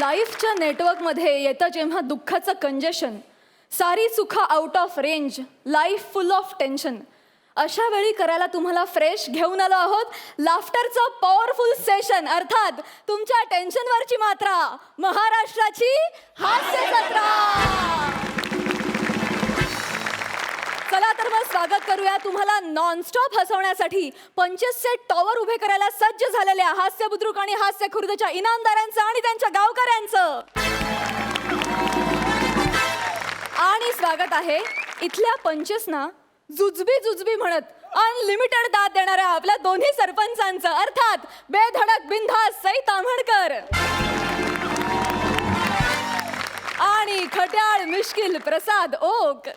लाईफच्या नेटवर्कमध्ये येतं जेव्हा दुःखाचं कंजेशन, सारी सुखं out of range, life full of tension, अशा वेळी करायला तुम्हाला फ्रेश घेऊन आलो आहोत लाफ्टरचं पॉवरफुल सेशन, अर्थात तुमच्या टेन्शनवरची मात्रा, महाराष्ट्राची हास्य जत्रा. चला तर मग स्वागत करूया तुम्हाला नॉनस्टॉप हसवण्यासाठी 25 टॉवर उभे करायला सज्ज झालेल्या हास्य बुद्रुक आणि हास्य खुर्दच्या इनामदारांचं आणि त्यांच्या गावकऱ्यांचं. आणि स्वागत आहे इथल्या 25 ना जुजबी जुजबी म्हणत अनलिमिटेड दाद देणाऱ्या आपल्या दोन्ही सरपंचांचं, अर्थात बेधडक बिनधास्त सई ताम्हणकर आणि खट्याळ मिश्किल प्रसाद ओक.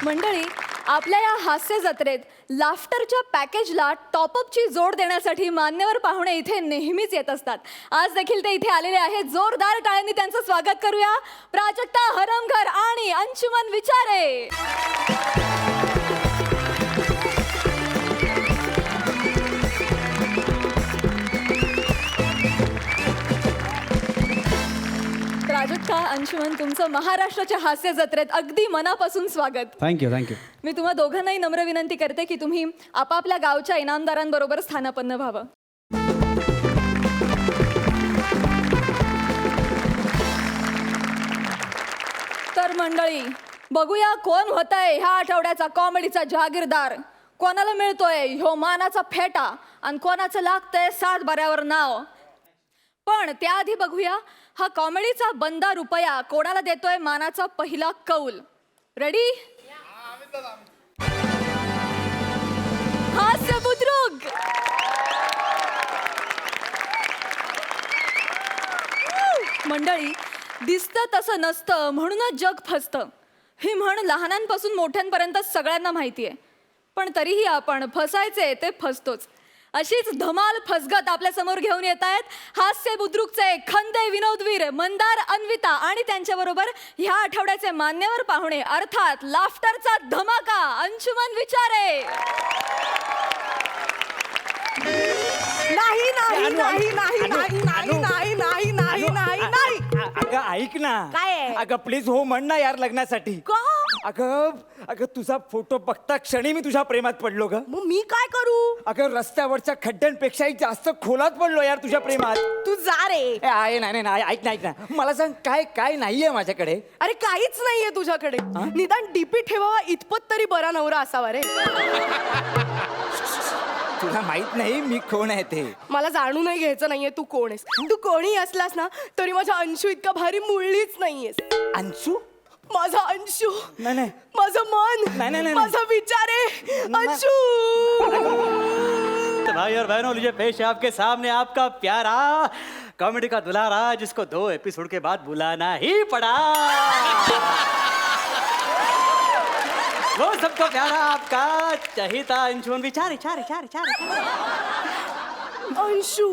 मंडळी, आपल्या या हास्य जत्रेत लाफ्टरच्या पॅकेजला टॉपअपची जोड देण्यासाठी मान्यवर पाहुणे इथे नेहमीच येत असतात. आज देखील ते इथे आलेले आहेत. जोरदार टाळ्यांनी त्यांचं स्वागत करूया. प्राजक्ता हरमकर आणि अंशुमन विचारे. प्राजक्ता, अंशुमन, तुमचं महाराष्ट्राच्या हास्य जत्रेत अगदी मनापासून स्वागत. Thank you thank you. मी तुम्हा दोघांनाही नम्र विनंती करते की तुम्ही आपापल्या गावच्या इनामदारांबरोबर स्थानापन्न व्हावं. तर मंडळी, बघूया कोण होतंय ह्या आठवड्याचा कॉमेडीचा जहागीरदार. कोणाला मिळतोय ह्यो मानाचा फेटा आणि कोणाचं लागतंय 7 बाऱ्यावर नाव. पण त्याआधी बघूया हा कॉमेडीचा बंदा रुपया कोणाला देतोय मानाचा पहिला कौल. रेडी? हास्य बुद्रुक. मंडळी, दिसतं तसं नसतं म्हणूनच जग फसतं, ही म्हण लहानांपासून मोठ्यांपर्यंत सगळ्यांना माहिती आहे. पण तरीही आपण फसायचे ते फसतोच. अशीच धमाल फसगत आपल्या समोर घेऊन येत आहेत हास्य बुद्रुकचे खंदे विनोदवीर मंदार अन्विता आणि त्यांच्याबरोबर ह्या आठवड्याचे मान्यवर पाहुणे, अर्थात लाफ्टरचा धमाका अंशुमन विचारे. नाही नाही नाही नाही नाही नाही नाही नाही नाही नाही नाही. अगं ऐक ना. काय आहे? अगं प्लीज हो म्हण ना यार लग्नासाठी. का? अगं अगं तुझा फोटो बघता क्षणी मी तुझ्या प्रेमात पडलो ग. मग मी काय करू? अगं रस्त्यावरच्या खड्ड्यांपेक्षाही जास्त खोलात पडलो यार तुझ्या प्रेमात. तू जा रे. आहे नाही नाही ऐक ना ऐक ना, मला सांग काय काय नाहीये माझ्याकडे. अरे काहीच नाहीये तुझ्याकडे. निदान डीपी ठेवावा इतपत तरी बरा नवरा असावा रे. तुला माहित नाही मी कोण आहे ते. मला जाणूनही घ्यायचं नाहीये तू कोण आहेस. तू कोणी असलास ना तरी माझा अंशू इतका भारी मुळलीच नाहीयेस. अंशू? माझा अंशू. नाही नाही माझं मन. नाही, नाही, नाही. माझा विचार आहे अंशू. तो भाई और बहनों, लीजिए पेश है आपके सामने आपका प्यारा कॉमेडी का दुलारा, जिसको 2 एपिसोड के बाद बुलाना ही पड़ा. वो सबको प्यारा आपका चहिता अंशुमन विचारे. चारे चारे चारे अंशू.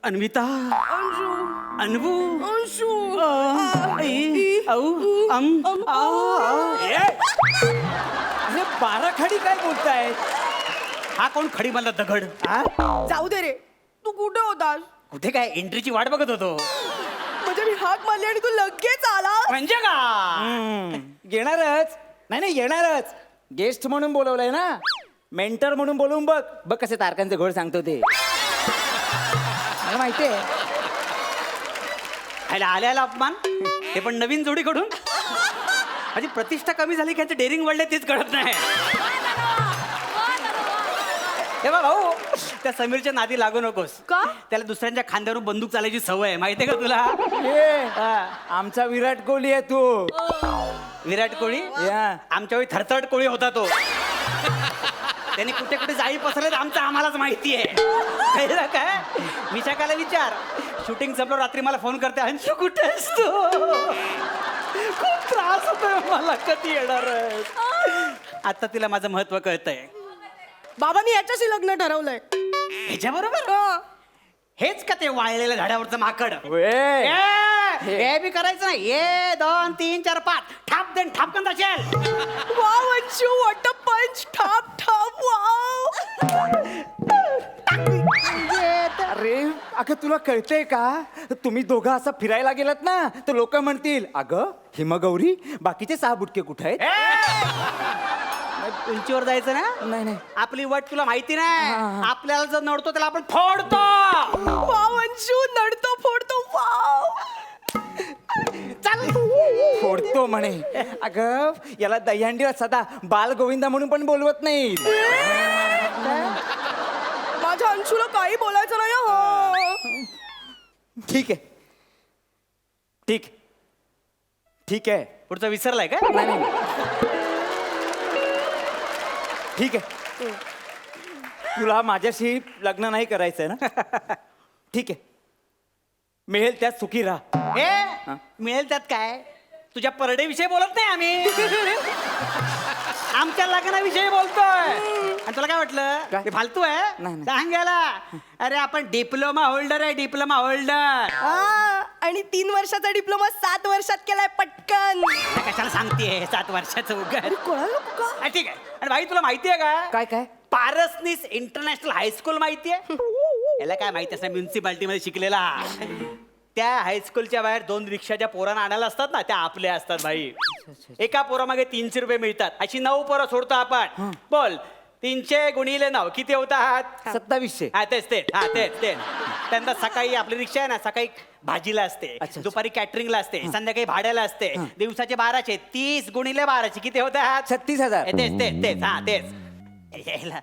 अन्विता, अंशू. अनवू, अंशू. अरे 12 खडी काय बोलताय? हा कोण खडी मला दगड? जाऊ दे रे. तू कुठे होतास? कुठे काय एंट्रीची वाट बघत होतो. म्हणजे मी हाक मारली आणि तू लगेच आला. म्हणजे का? येणारच. नाही नाही येणारच. गेस्ट म्हणून बोलवलंय ना, मेंटर म्हणून बोलवून बघ. बघ कसे तारकांचे घोड सांगतो ते. मला माहितीये. आल्याला अपमान, ते पण नवीन जोडीकडून. माझी प्रतिष्ठा कमी झाली की याचं डेअरिंग वाढले तेच कळत नाही. हे बघ भाऊ, त्या समीरच्या नादी लागू नकोस. का? त्याला दुसऱ्यांच्या खांद्यावरून बंदूक चालायची सवय आहे, माहितीये का तुला? आमचा विराट कोहली आहे तू. विराट कोहली? या. आमच्या वेळी थरथरट कोळी होता तो. त्याने कुठे कुठे जाळी पसरले आमचं आम्हालाच माहिती आहे. कळलं काय? विशाखाला विचार. शूटिंग संपलं रात्री मला फोन करते, अंशू कुठे असतो? खूप त्रास होतोय मला, कधी येणार? आता तिला माझं महत्व कळतंय. बाबांनी याच्याशी लग्न ठरवलंय. ह्याच्या बरोबर? हेच का ते वाळलेल्या झाडावरचं माकड? वे. हे बी करायचं नाही. 1 2 3 4 5 ठाप देन ठापकन जाशील. वाव अंशू, व्हॉट अ पंच. ठाप ठाप. वाव. अरे अगं तुला कळतंय का तुम्ही दोघं असं फिरायला गेलात ना तर लोक म्हणतील अगं हिमगौरी बाकीचे 6 बुटके कुठे आहेत उंचीवर जायचं ना नाही नाही आपली वट तुला माहिती नाही हा. आपल्याला जर नडतो त्याला आपण फोडतो. वाव अंशू नडतो फोडतो वाव. फोडतो म्हणे अगं याला दहीहंडीला सदा बाल गोविंदा म्हणून पण बोलवत नाही माझ्या अंशूला काही बोलायचं नाही हो. ठीक आहे ठीक ठीक आहे पुढचं विसरलाय का? नाही नाही ठीक आहे तुला माझ्याशी लग्न नाही करायचंय ना ठीक आहे मिळेल त्यात सुखी राहा हे मिळेल त्यात काय तुझ्या परडे विषयी बोलत नाही आम्ही आमच्या लग्नाविषयी बोलतोय आणि तुला काय वाटलं काय? ते फालतू आहे नाही, नाही. सांग याला अरे आपण डिप्लोमा होल्डर आहे डिप्लोमा होल्डर आणि 3 वर्षाचा डिप्लोमा 7 वर्षात केलाय पटकन. कशाला सांगतेय 7 वर्षाचं उगाच. कोणाला का? हा, ठीक आहे आणि भाई तुला माहितीये का काय काय पारसनीस इंटरनॅशनल हायस्कूल माहितीये याला काय माहिती असं म्युन्सिपाल्टी मध्ये शिकलेला त्या हायस्कूलच्या बाहेर 2 रिक्षाच्या पोरांना आणायला असतात ना त्या आपल्या असतात भाई एका पोरामागे 300 रुपये मिळतात अशी 9 पोरं सोडतो आपण बोल 300 गुणिले 9 किती होतात 2700 हा तेच तेच हा तेच तेच त्यांना सकाळी आपली रिक्षा आहे ना सकाळी भाजीला असते अच्छा. दुपारी कॅटरिंगला असते संध्याकाळी भाड्याला असते दिवसाचे 1200 30 गुणिले 1200 किती होतात 36,000 तेच तेच तेच हा तेच यायला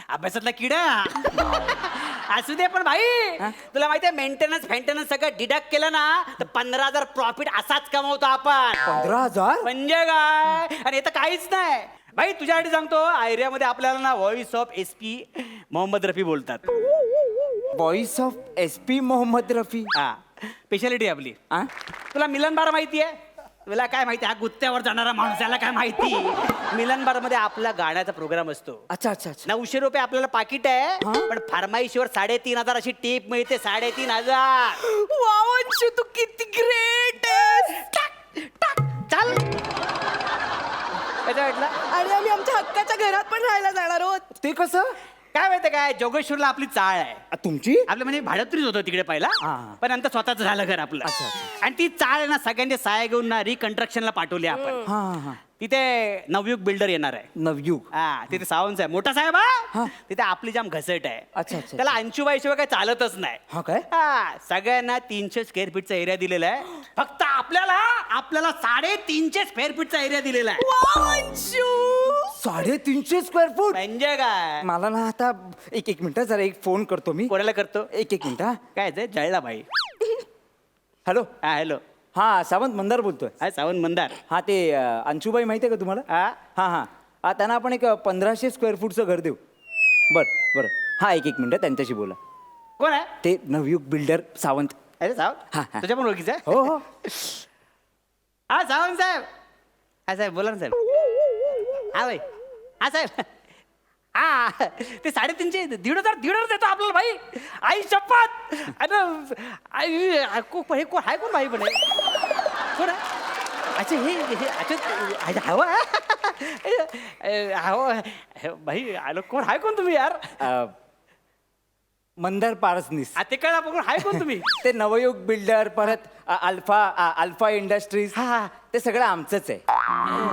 अभ्यासातला किडा असू दे पण भाई तुला माहितीये मेंटेनन्स सगळं डिडक्ट केलं ना तर 15,000 प्रॉफिट असाच कमवतो आपण 15,000 म्हणजे काय आणि हे तर काहीच नाही भाई तुझ्यासाठी सांगतो एरियामध्ये आपल्याला ना voice of SP Mohammed Rafi बोलतात voice of SP Mohammed Rafi हा स्पेशालिटी आपली आ? तुला मिलन बार माहिती आहे तुला काय माहिती हा गुत्त्यावर जाणारा माणूस याला काय माहिती मिलन बार मध्ये आपला गाण्याचा प्रोग्राम असतो अच्छा अच्छा अच्छा 900 रुपये आपल्याला पाकिट आहे पण फरमाईशीवर 3,500 अशी टीप मिळते 3,500 वाव अंशू तू किती ग्रेट चल काय वाटलं आणि आम्ही आमच्या हक्काच्या घरात पण राहायला जाणार आहोत. ते कसं काय माहितीये काय जोगेश्वरला आपली चाळ आहे तुमची आपलं म्हणजे भाडत्रीच होतं तिकडे पहिला हा. पण नंतर स्वतःच झालं घर आपलं अच्छा, अच्छा. आणि ती चाळ ना सगळ्यांच्या सहाय्या घेऊन ना रिकन्स्ट्रक्शनला पाठवली आपण हा हा हा तिथे नवयुग बिल्डर येणार आहे नवयुग हा तिथे सावंत साहेब मोठा साहेब हा तिथे आपली जाम घसट आहे अच्छा, अच्छा. त्याला 80-82 काय चालतच नाही हा काय हा सगळ्यांना 300 स्क्वेअर फीटचा एरिया दिलेला आहे फक्त आपल्याला 350 स्क्वेअर फीटचा एरिया दिलेला आहे वाव अंशू 350 स्क्वेअर फूट म्हणजे काय मला ना आता एक मिनिट जरा एक फोन करतो मी कोणाला करतो एक मिनिट हा काय ते जळला भाई हॅलो हा हॅलो हा सावंत मंदार बोलतोय हा सावंत मंदार हा ते अंशुबाई माहिती आहे का तुम्हाला हा हा हा हा त्यांना आपण एक 1500 स्क्वेअर फूटचं घर देऊ बरं हा एक मिनिट त्यांच्याशी बोला कोण आहे ते नवयुग बिल्डर सावंत अरे हा, सावंत हा. तुझ्या पण ओळखीचं आहे हो हो हा सावंत साहेब हा साहेब बोला ना साहेब हा भाई हा साहेब हा ते 350 1,500 देतो आपल्याला भाई आई शपथ अरे आई कोण आहे कोण भाई पण कोण आहे? अच्छा हे अच्छा हवं हवं भाई आलो कोण आहे कोण तुम्ही यार मंदार पारसनीस ते कळा बघून आहे कोण तुम्ही ते नवयुग बिल्डर परत अल्फा इंडस्ट्रीज हा, हा. ते सगळं आमचंच आहे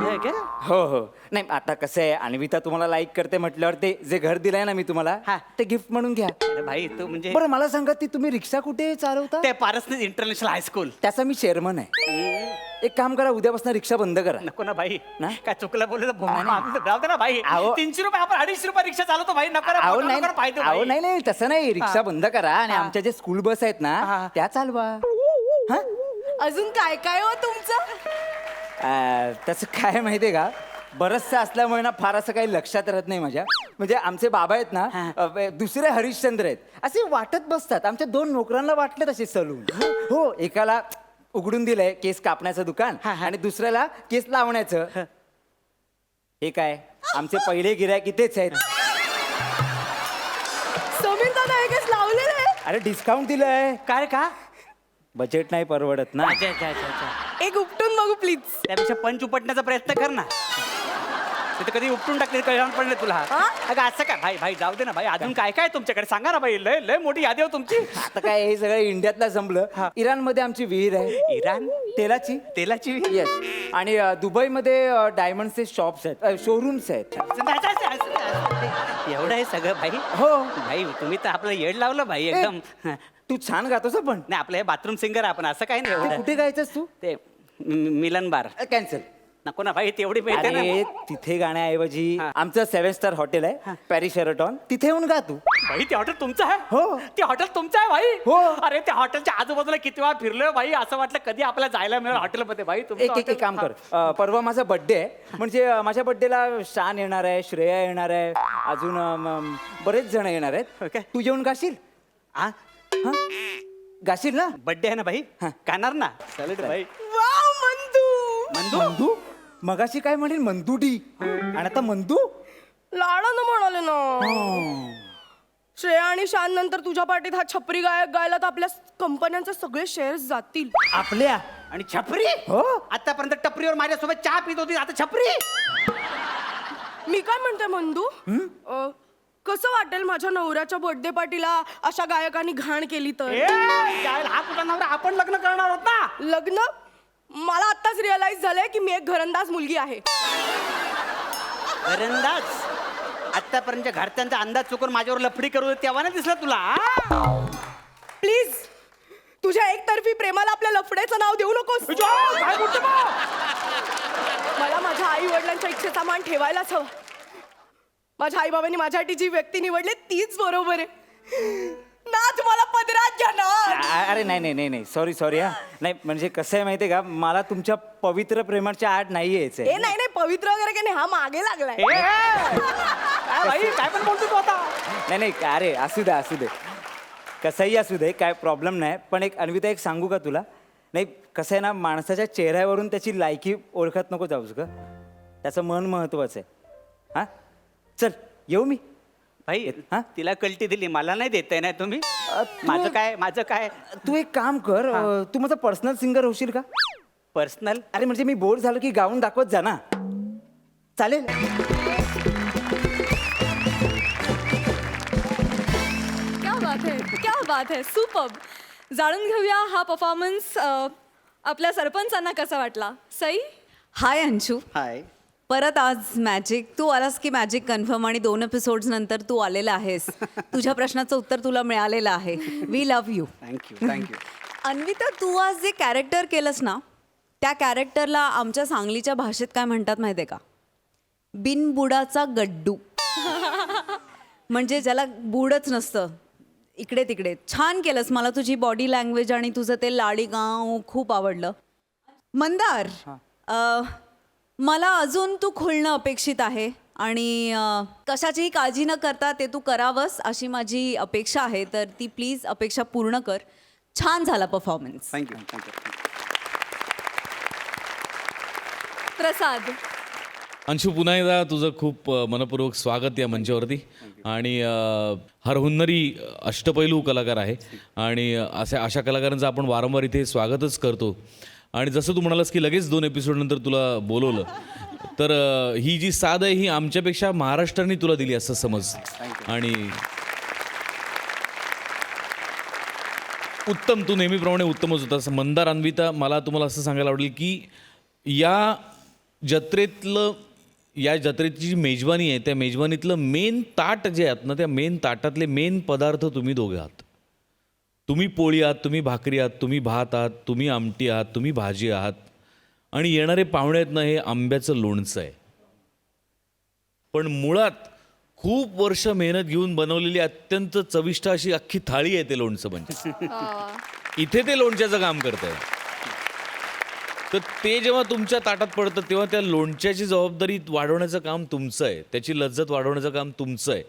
हे काय? हो हो नाही आता कसं आहे अन्विता तुम्हाला लाईक करते म्हटल्यावर ते जे घर दिलंय ना मी तुम्हाला हा. ते गिफ्ट म्हणून घ्या अरे भाई तू म्हणजे बरं मला सांगा ती तुम्ही रिक्षा कुठे चालवता ते पारसनीस इंटरनॅशनल हायस्कूल त्याचा मी चेअरमन आहे एक काम करा उद्यापासून रिक्षा बंद करा नको ना भाई नाही? काय चुकलं बोललं तर राहू दे ना भाई अहो. 300 रुपये आपण 250 रुपये रिक्षा चालवतो भाई नको ना, अहो मोठं नाही नको ना पाहिजे अहो भाई. नाही नाही तसं नाही रिक्षा बंद करा आणि हा. आमच्या जे स्कूल बस आहेत ना हा. त्या चालवा हा अजून काय काय हो तुमचं तसं काय माहितीये का बरचसं असल्यामुळे ना फार असं काही लक्षात राहत नाही माझ्या म्हणजे आमचे बाबा आहेत ना दुसरे हरिश्चंद्र आहेत असे वाटत बसतात आमच्या 2 नोकरांना वाटले तसे सलून हो एकाला उघडून दिलंय केस कापण्याचं दुकान आणि दुसऱ्याला केस लावण्याचं हे काय आमचे पहिले गिऱ्हाईक इथेच आहेत समीर दादा हे केस लावलेलं आहे. अरे डिस्काउंट दिलंय काय का बजेट नाही परवडत ना अच्छा अच्छा अच्छा अच्छा एक उपटून बघू प्लीज. त्यापेक्षा पंच उपटण्याचा प्रयत्न कर ना तर कधी उपटून टाकले कळणार पण नाही तुला. अगं असं काय भाई भाई जाऊ दे ना भाई, अजून काय काय तुमच्याकडे सांगा ना भाई. लय लय मोठी यादी हो तुमची. आता काय हे सगळं इंडियातला संपलं. इराणमध्ये आमची विहीर आहे. इराण तेलाची. तेलाची येस. आणि दुबईमध्ये डायमंडचे शॉप्स आहेत, शोरूम्स आहेत. एवढं आहे सगळं भाई. हो. भाई तुम्ही तर आपलं येड लावलं भाई एकदम. तू छान गातोस पण. नाही आपलं हे बाथरूम सिंगर आपण, असं काय नाही तू एवढं. कुठे गायचंस तू? ते मिलन बार. कॅन्सल. नको ना भाई, तेवढी मिळते ना. अरे तिथे गाण्याऐवजी आमचं 7 स्टार हॉटेल आहे, पॅरिस शेरटॉन, तिथे येऊन गा तू. भाई ते हॉटेल तुमचं आहे? हो. ते हॉटेल तुमचं आहे भाई? हो. अरे त्या हॉटेलच्या आजूबाजूला किती वेळा फिरलोय भाई, असं वाटलं कधी आपल्याला जायला मिळेल हॉटेलमध्ये भाई. एक काम कर. परवा माझा बर्थडे आहे, म्हणजे माझ्या बर्थडेला शान येणार आहे, श्रेया येणार आहे, अजून बरेच जण येणार आहेत. Okay. तू येऊन गाशील? हा हा? गाशील ना? बर्थडे आहे ना भाई, गाणार ना. चालेल भाई. वाव मंदू. मंदू? मगाशी काय म्हणेल मंदुडी, आणि आता मंदू. लाडानं म्हणाले ना. श्रेया आणि शान नंतर तुझ्या पार्टीत हा छपरी गायक गायला तर आपल्या कंपन्यांचे सगळे शेअर्स जातील. आपल्या आणि छपरी. हो. आतापर्यंत टपरीवर माझ्यासोबत चहा पित होती, आता छपरी. मी काय म्हणते मंदू, कसं वाटेल माझ्या नवऱ्याच्या बर्थडे पार्टीला अशा गायकांनी घाण केली तर? हा कुठला नवरा, आपण लग्न करणार आहोत ना. लग्न? मला आत्ताच रिअलाइज झालंय की मी एक घरंदाज मुलगी आहे. घरंदाज? आतापर्यंत घरच्यांचा अंदाज चुकून माझ्यावर लफडी करू तेव्हा नाही दिसला तुला? प्लीज तुझ्या एकतर्फी प्रेमाला आपल्या लफड्याचं नाव देऊ नकोस. काय बोलतो बा? मला माझ्या आई वडिलांच्या इच्छेचा मान ठेवायलाच हवा. माझ्या आई बाबांनी माझ्यासाठी जी व्यक्ती निवडली तीच बरोबर आहे. नाच मला पदरात घ्या ना. अरे नाही सॉरी हा. नाही म्हणजे कसं आहे माहितीये का, मला तुमच्या पवित्र प्रेमाच्या आड नाही यायचंय. ए नाही पवित्र वगैरे काही नाही, हा मागे लागलाय. काय भाई, काय पण बोलतो तू आता? नाही अरे असू दे कसंही असू दे, काय प्रॉब्लेम नाही. पण एक अन्विता, एक सांगू का तुला? नाही कसं आहे ना, माणसाच्या चेहऱ्यावरून त्याची लायकी ओळखत नको जाऊस ग, त्याचं मन महत्वाचं आहे. हा चल येऊ मी. भाई हा? तिला कल्टी दिली, मला नाही देताय ना तुम्ही. माझं काय? तू एक काम कर, तू माझा पर्सनल सिंगर होशील का? पर्सनल? अरे म्हणजे मी बोर झालो की गाऊन दाखवत जा ना. चालेल? क्या बात है, सुपर्ब. जाणून घेऊया हा परफॉर्मन्स आपल्या सरपंचांना कसा वाटला. सई. हाय अंशू. हाय. परत आज मॅजिक. तू आलास की मॅजिक कन्फर्म, आणि 2 एपिसोड्स नंतर तू आलेला आहेस. तुझ्या प्रश्नाचं उत्तर तुला मिळालेलं आहे. We love you. Thank you. Anvita, तू आज जे कॅरेक्टर केलंस ना, त्या कॅरेक्टरला आमच्या सांगलीच्या भाषेत काय म्हणतात माहिती आहे का? बिनबुडाचा गड्डू. म्हणजे ज्याला बुडच नसतं, इकडे तिकडे. छान केलंस. मला तुझी बॉडी लँग्वेज आणि तुझं ते लाडीगाव खूप आवडलं. मंदार, मला अजून तू खुलणं अपेक्षित आहे, आणि कशाचीही काळजी न करता ते तू करावंस अशी माझी अपेक्षा आहे. तर ती प्लीज अपेक्षा पूर्ण कर. छान झाला परफॉर्मन्स. थँक्यू. प्रसाद. अंशू, पुन्हा एकदा तुझं खूप मनपूर्वक स्वागत या मंचावरती. आणि हरहुन्नरी अष्टपैलू कलाकार आहे, आणि अशा कलाकारांचं आपण वारंवार इथे स्वागतच करतो. आणि जसं तू म्हणालास की लगेच 2 एपिसोड नंतर तुला बोलवलं, तर ही जी साथ आहे ही आमच्यापेक्षा महाराष्ट्राने तुला दिली असं समज. आणि उत्तम, तू नेहमीप्रमाणे उत्तमच होतास. मंदार, अन्विता, मला तुम्हाला असं सांगायला आवडेल की या जत्रेची जी मेजवानी आहे, त्या मेजवानीतलं मेन ताट जे आहेत ना, त्या मेन ताटातले मेन पदार्थ तुम्ही दोघे आहात. तुम्ही पोळी आहात, तुम्ही भाकरी आहात, तुम्ही भात आहात, तुम्ही आमटी आहात, तुम्ही भाजी आहात, आणि येणारे पाहुणे आहेत ना, हे आंब्याचं लोणचं आहे. पण मुळात खूप वर्ष मेहनत घेऊन बनवलेली अत्यंत चविष्ट अशी अख्खी थाळी आहे ते लोणचं. म्हणजे इथे ते लोणच्याचं काम करत आहे. तर ते जेव्हा तुमच्या ताटात पडतं तेव्हा त्या लोणच्याची जबाबदारी वाढवण्याचं काम तुमचं आहे, त्याची लज्जत वाढवण्याचं काम तुमचं आहे.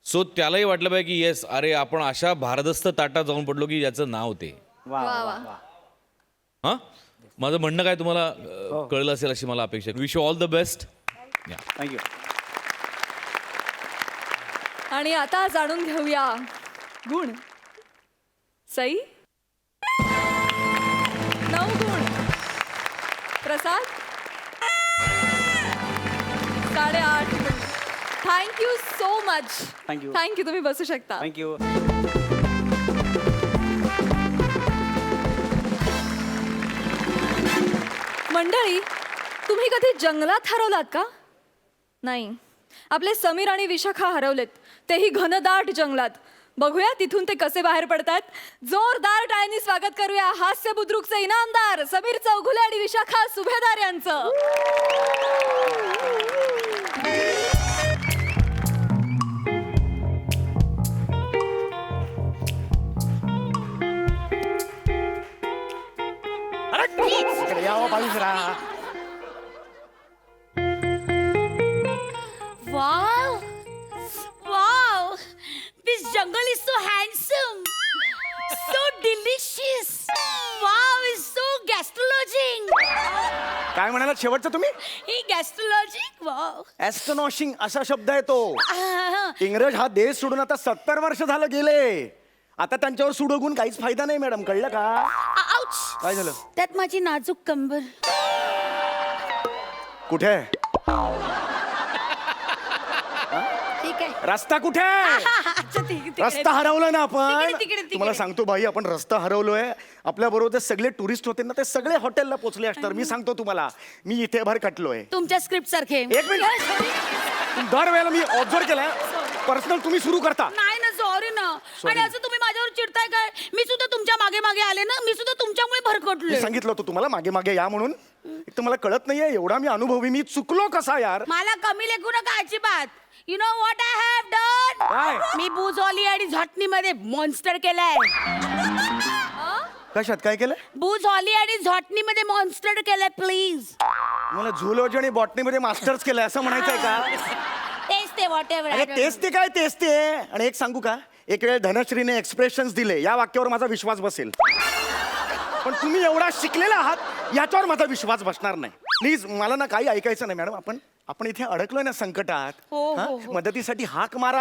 सो त्यालाही वाटलं पाहिजे की येस, अरे आपण अशा भारदस्त ताटात जाऊन पडलो की याचं नाव ते. हां, माझं म्हणणं काय तुम्हाला कळलं असेल अशी मला अपेक्षा. Wish you all the best. Thank you. आणि आता जाणून घेऊया गुण. सई. 9 गुण. प्रसाद. 8:30. Thank you so much. Thank you. Thank you. तुम्ही बसू शकता. थँक्यू. मंडळी, तुम्ही कधी जंगलात हरवलात का? नाही. आपले समीर आणि विशाखा हरवलेत, तेही घनदाट जंगलात. बघूया तिथून ते कसे बाहेर पडतात. जोरदार टाळ्यांनी स्वागत करूया हास्य बुद्रुकचे इनामदार समीर चौघुले आणि विशाखा सुभेदार यांचं. इकडे यावं बाजूला. Wow! Wow! This jungle is so handsome! So delicious! Wow, it's so gastrologing! काय म्हणाला शेवटचं तुम्ही? Hey, gastrologing? Wow! ॲस्ट्रोनॉशिंग असा शब्द आहे तो. Ah, इंग्रज हा देश सोडून आता 70 वर्ष झालं गेले. आता त्यांच्यावर सुडोगून काहीच फायदा नाही मॅडम, कळलं का? ouch! काय झालं? त्यात माझी नाजूक कंबर. कुठे आहे? ठीक आहे. रस्ता कुठे आहे? अच्छा, तिकडे. रस्ता हरवला ना आपण. तिकडे. तुम्हाला सांगतो बाई, आपण रस्ता हरवलोय. आपल्या बरोबर सगळे टुरिस्ट होते ना, ते सगळे हॉटेलला पोहोचले असणार. मी सांगतो तुम्हाला, मी इथे भर कटलोय. तुमच्या स्क्रिप्ट सारखे. एक मिनिट. दरवेळेला मी ऑब्झर्व केलाय, पर्सनल तुम्ही सुरू करता. नाही ना, सॉरी ना. आणि असं तुम्ही माझ्यावर चिडताय काय? मी सुद्धा तुमच्या मागे मागे आले ना, मी सुद्धा तुमच्यामुळे मी भरकटलोय. सांगितलं होतं तुम्हाला मागे मागे या म्हणून. एक तर मला कळत नाहीये, एवढा मी अनुभवी, मी चुकलो कसा यार? मला कमी लेखू नका अजिबात. You know what I have done? काय? मी बुजॉली आणि झॉटनी मध्ये मॉन्स्टर केलाय. कशात काय केलं? बुजॉली आणि झॉटनी मध्ये मॉन्स्टर केलाय. प्लीज मला झुलॉजी आणि बॉटनी मध्ये मास्टर्स केलंय असं म्हणायचंय का? तेच ते व्हॉट अरे एव्हर. तेच ते काय, तेच ते. आणि एक सांगू का, एक वेळ धनश्रीने एक्सप्रेशन्स दिले, या वाक्यावर माझा विश्वास बसेल. पण तुम्ही एवढा शिकलेला आहात, याच्यावर माझा विश्वास बसणार नाही. प्लीज मला ना काही ऐकायचं नाही मॅडम. आपण इथे अडकलोय ना संकटात. हो, हा? हो, हो. मदतीसाठी हाक मारा.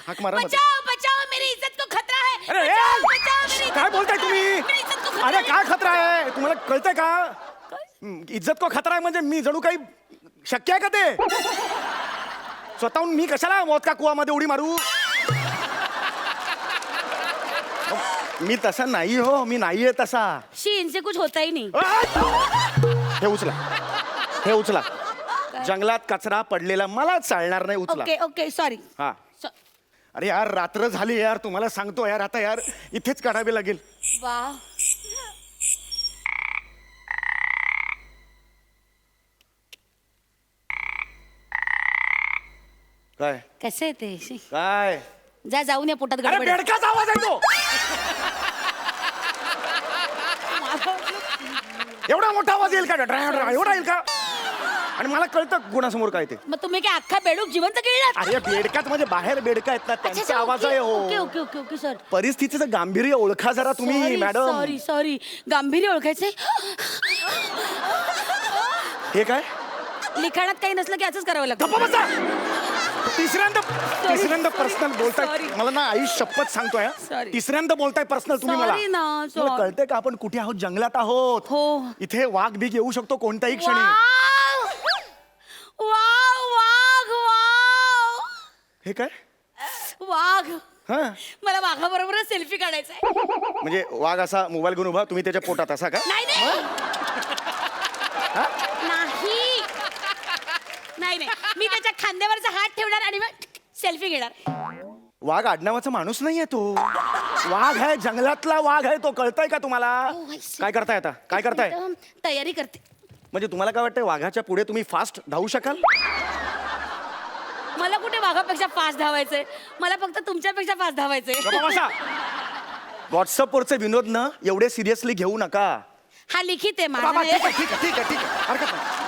हाक मारा. बचाओ बचाओ, मेरी इज्जत को खतरा है. अरे बचाओ, बचाओ, मेरी इज्जत काय को बोलताय खतरा है. तुम्ही? मेरी इज्जत को खतरा अरे है. काय खतरा आहे तुम्हाला, कळतंय का? इज्जत को खतरा आहे म्हणजे मी जणू काही शक्य आहे का ते? स्वतःहून मी कशाला मौत का कुवामध्ये उडी मारू? मी तसा नाही हो, मी नाहीये तसा. शी इनसे कुछ होता ही नहीं. हे उचला, हे उचला. जंगलात कचरा पडलेला मला चालणार नाही, उचला. Okay okay, sorry. हा. अरे यार, रात्र झाली यार, तुम्हाला सांगतो यार, आता यार इथेच काढावे लागेल. वाह. काय कसे आहे ते? काय? जा जाऊन या पोटात अरे गडबड आहे. बेडकाचा आवाज आहे तो. एवढा मोठा आवाज येईल का? एवढा येईल का? आणि मला कळतं गुणासमोर काय ते. मग तुम्ही काय अख्खा बेडूक जिवंत केलेला? अरे बेडकात म्हणजे बाहेर बेडका आहेत ना, त्यांचा आवाज आहे ओके हो. Okay okay okay sir. परिस्थितीचं गांभीर्य ओळखा जरा तुम्ही मॅडम. सॉरी सॉरी, गांभीर्य ओळखायचंय. हे काय? लिखाणात काही नसलं की असंच करावं लागतं. गप्पा बसा. तिसऱ्यांदा पर्सनल बोलताय. Sorry. मला ना आई शपथ सांगतोय हा. Sorry. तिसऱ्यांदा बोलताय पर्सनल तुम्ही मला. Sorry ना, तुला sorry. कळतंय का आपण कुठे आहोत? जंगलात आहोत. हो. इथे वाघ बीग येऊ शकतो कोणत्याही क्षणी. वाव वाघ वाव हे काय? वाघ. हा, मला वाघाबरोबर सेल्फी काढायचा आहे. म्हणजे वाघ असा मोबाईल घेऊन उभा, तुम्ही त्याच्या पोटात असा का? नाही नाही नाही नाही, मी त्याच्या खांद्यावरचा हात ठेवणार आणि मग सेल्फी घेणार. वाघ आडनावाचा माणूस नाहीये तो. वाघ आहे, जंगलातला वाघ आहे तो. कळतंय का तुम्हाला? Oh, I see. काय करताय आता? काय करताय? तयारी करते. म्हणजे तुम्हाला काय वाटतंय, वाघाच्या पुढे तुम्ही फास्ट धावू शकाल? मला कुठे वाघापेक्षा फास्ट धावायचंय, मला फक्त तुमच्यापेक्षा फास्ट धावायचंय. व्हॉट्सअपवरचे विनोद ना एवढे सिरियसली घेऊ नका. हा लिखित आहे बाबा, माझा. ठीक आहे, ठीक आहे, ठीक आहे, ठीक आहे. हरकत नाही.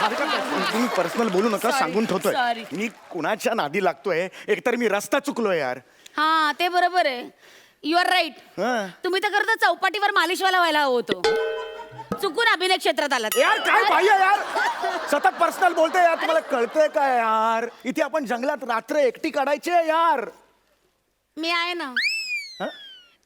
हरकत नाही. तुम्ही पर्सनल बोलू नका, Sorry, सांगून ठेवतोय. sorry. मी कुणाच्या नादी लागतोय? एकतर मी रस्ता चुकलोय यार. हा ते बरोबर आहे. You are right. हा. तुम्ही तर करता चौपाटीवर मालिशवाला व्हायला हवं होतं. चुकून अभिनय क्षेत्रात आलात. यार काय बाह्य यार, सतत पर्सनल बोलतोय यार. तुम्हाला कळतंय काय यार? इथे आपण जंगलात रात्र एकटी काढायची आहे यार. मी आहे ना. हा?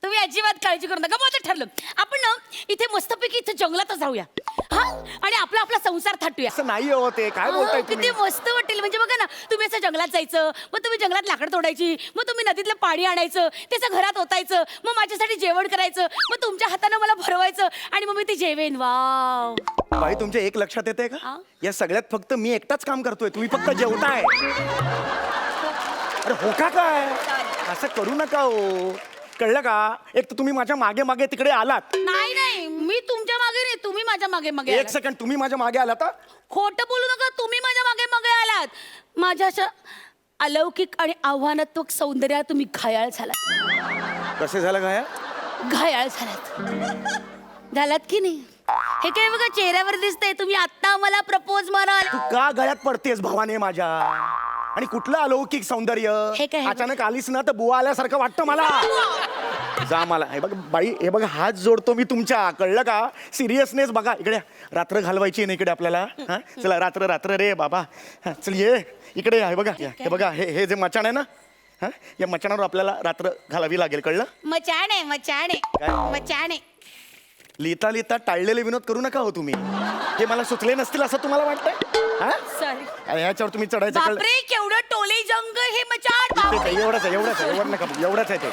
तुम्ही अजिबात काळजी करू नका. मग आता ठरलं आपण ना इथे मस्तपैकी इथे जंगलातच जाऊया हा आणि आपला आपला संसार थाटूया. असं नाही हो ते काय बोलताय किती तुम्ही मस्त वाटेल. म्हणजे बघा ना तुम्ही असं जंगलात जायचं, मग तुम्ही जंगलात लाकड तोडायची, मग तुम्ही नदीतलं पाणी आणायचं, त्याचं घरात ओतायचं, मग माझ्यासाठी जेवण करायचं, मग तुमच्या हाताने मला भरवायचं आणि मग मी ते जेवेन. वाव. बाई तुमच्या एक लक्षात येते का हा? या सगळ्यात फक्त मी एकटाच काम करतोय तुम्ही फक्त जेवताय. अरे हो का काय असं करू नका हो कळलं का. एक तर तुम्ही माझ्या मागे मागे तिकडे आलात. नाही नाही मी तुमच्या मागे नाही, तुम्ही माझ्या मागे मागे एक आलात. सेकंड तुम्ही माझ्या मागे आलात. खोटं बोलू नका. तुम्ही माझ्या मागे मागे आलात. माझ्या अशा अलौकिक आणि आव्हानात्मक सौंदर्यात तुम्ही घायाळ झालात. कसे झालं काय घायाळ झालात की नाही. हे काय बघा चेहऱ्यावर दिसतंय. तुम्ही आत्ता मला प्रपोज माराल. तू का गळ्यात पडतेस भावाने माझ्या आणि कुठलं अलौकिक सौंदर्य हे काय? अचानक आलीस ना तर बुवा आल्यासारखं वाटतं मला. जा मला हे बघ बाई हे बघ हात जोडतो मी तुमच्या कळलं का. सिरियसनेस बघा इकडे रात्र घालवायची ना इकडे आपल्याला. हा चला रात्र रात्र रे बाबा. हा, चल ये इकडे हे बघा हे बघा हे जे मचाण आहे ना हा या मचाणावर आपल्याला रात्र घालावी लागेल कळलं. मचाणे मचाणे काय? मचाणे. लिहिता लिहिता टाळलेले विनोद करू नका हो तुम्ही. हे मला सुचले नसतील असं तुम्हाला वाटतंय. हा सॉरी. अरे, ह्याच्यावर तुम्ही चढायचं कळलं. बापरे केवढं टोले जंग हे मचाण. ते काय, बापरे. एवढंच आहे एवढं नका एवढंच आहे ते.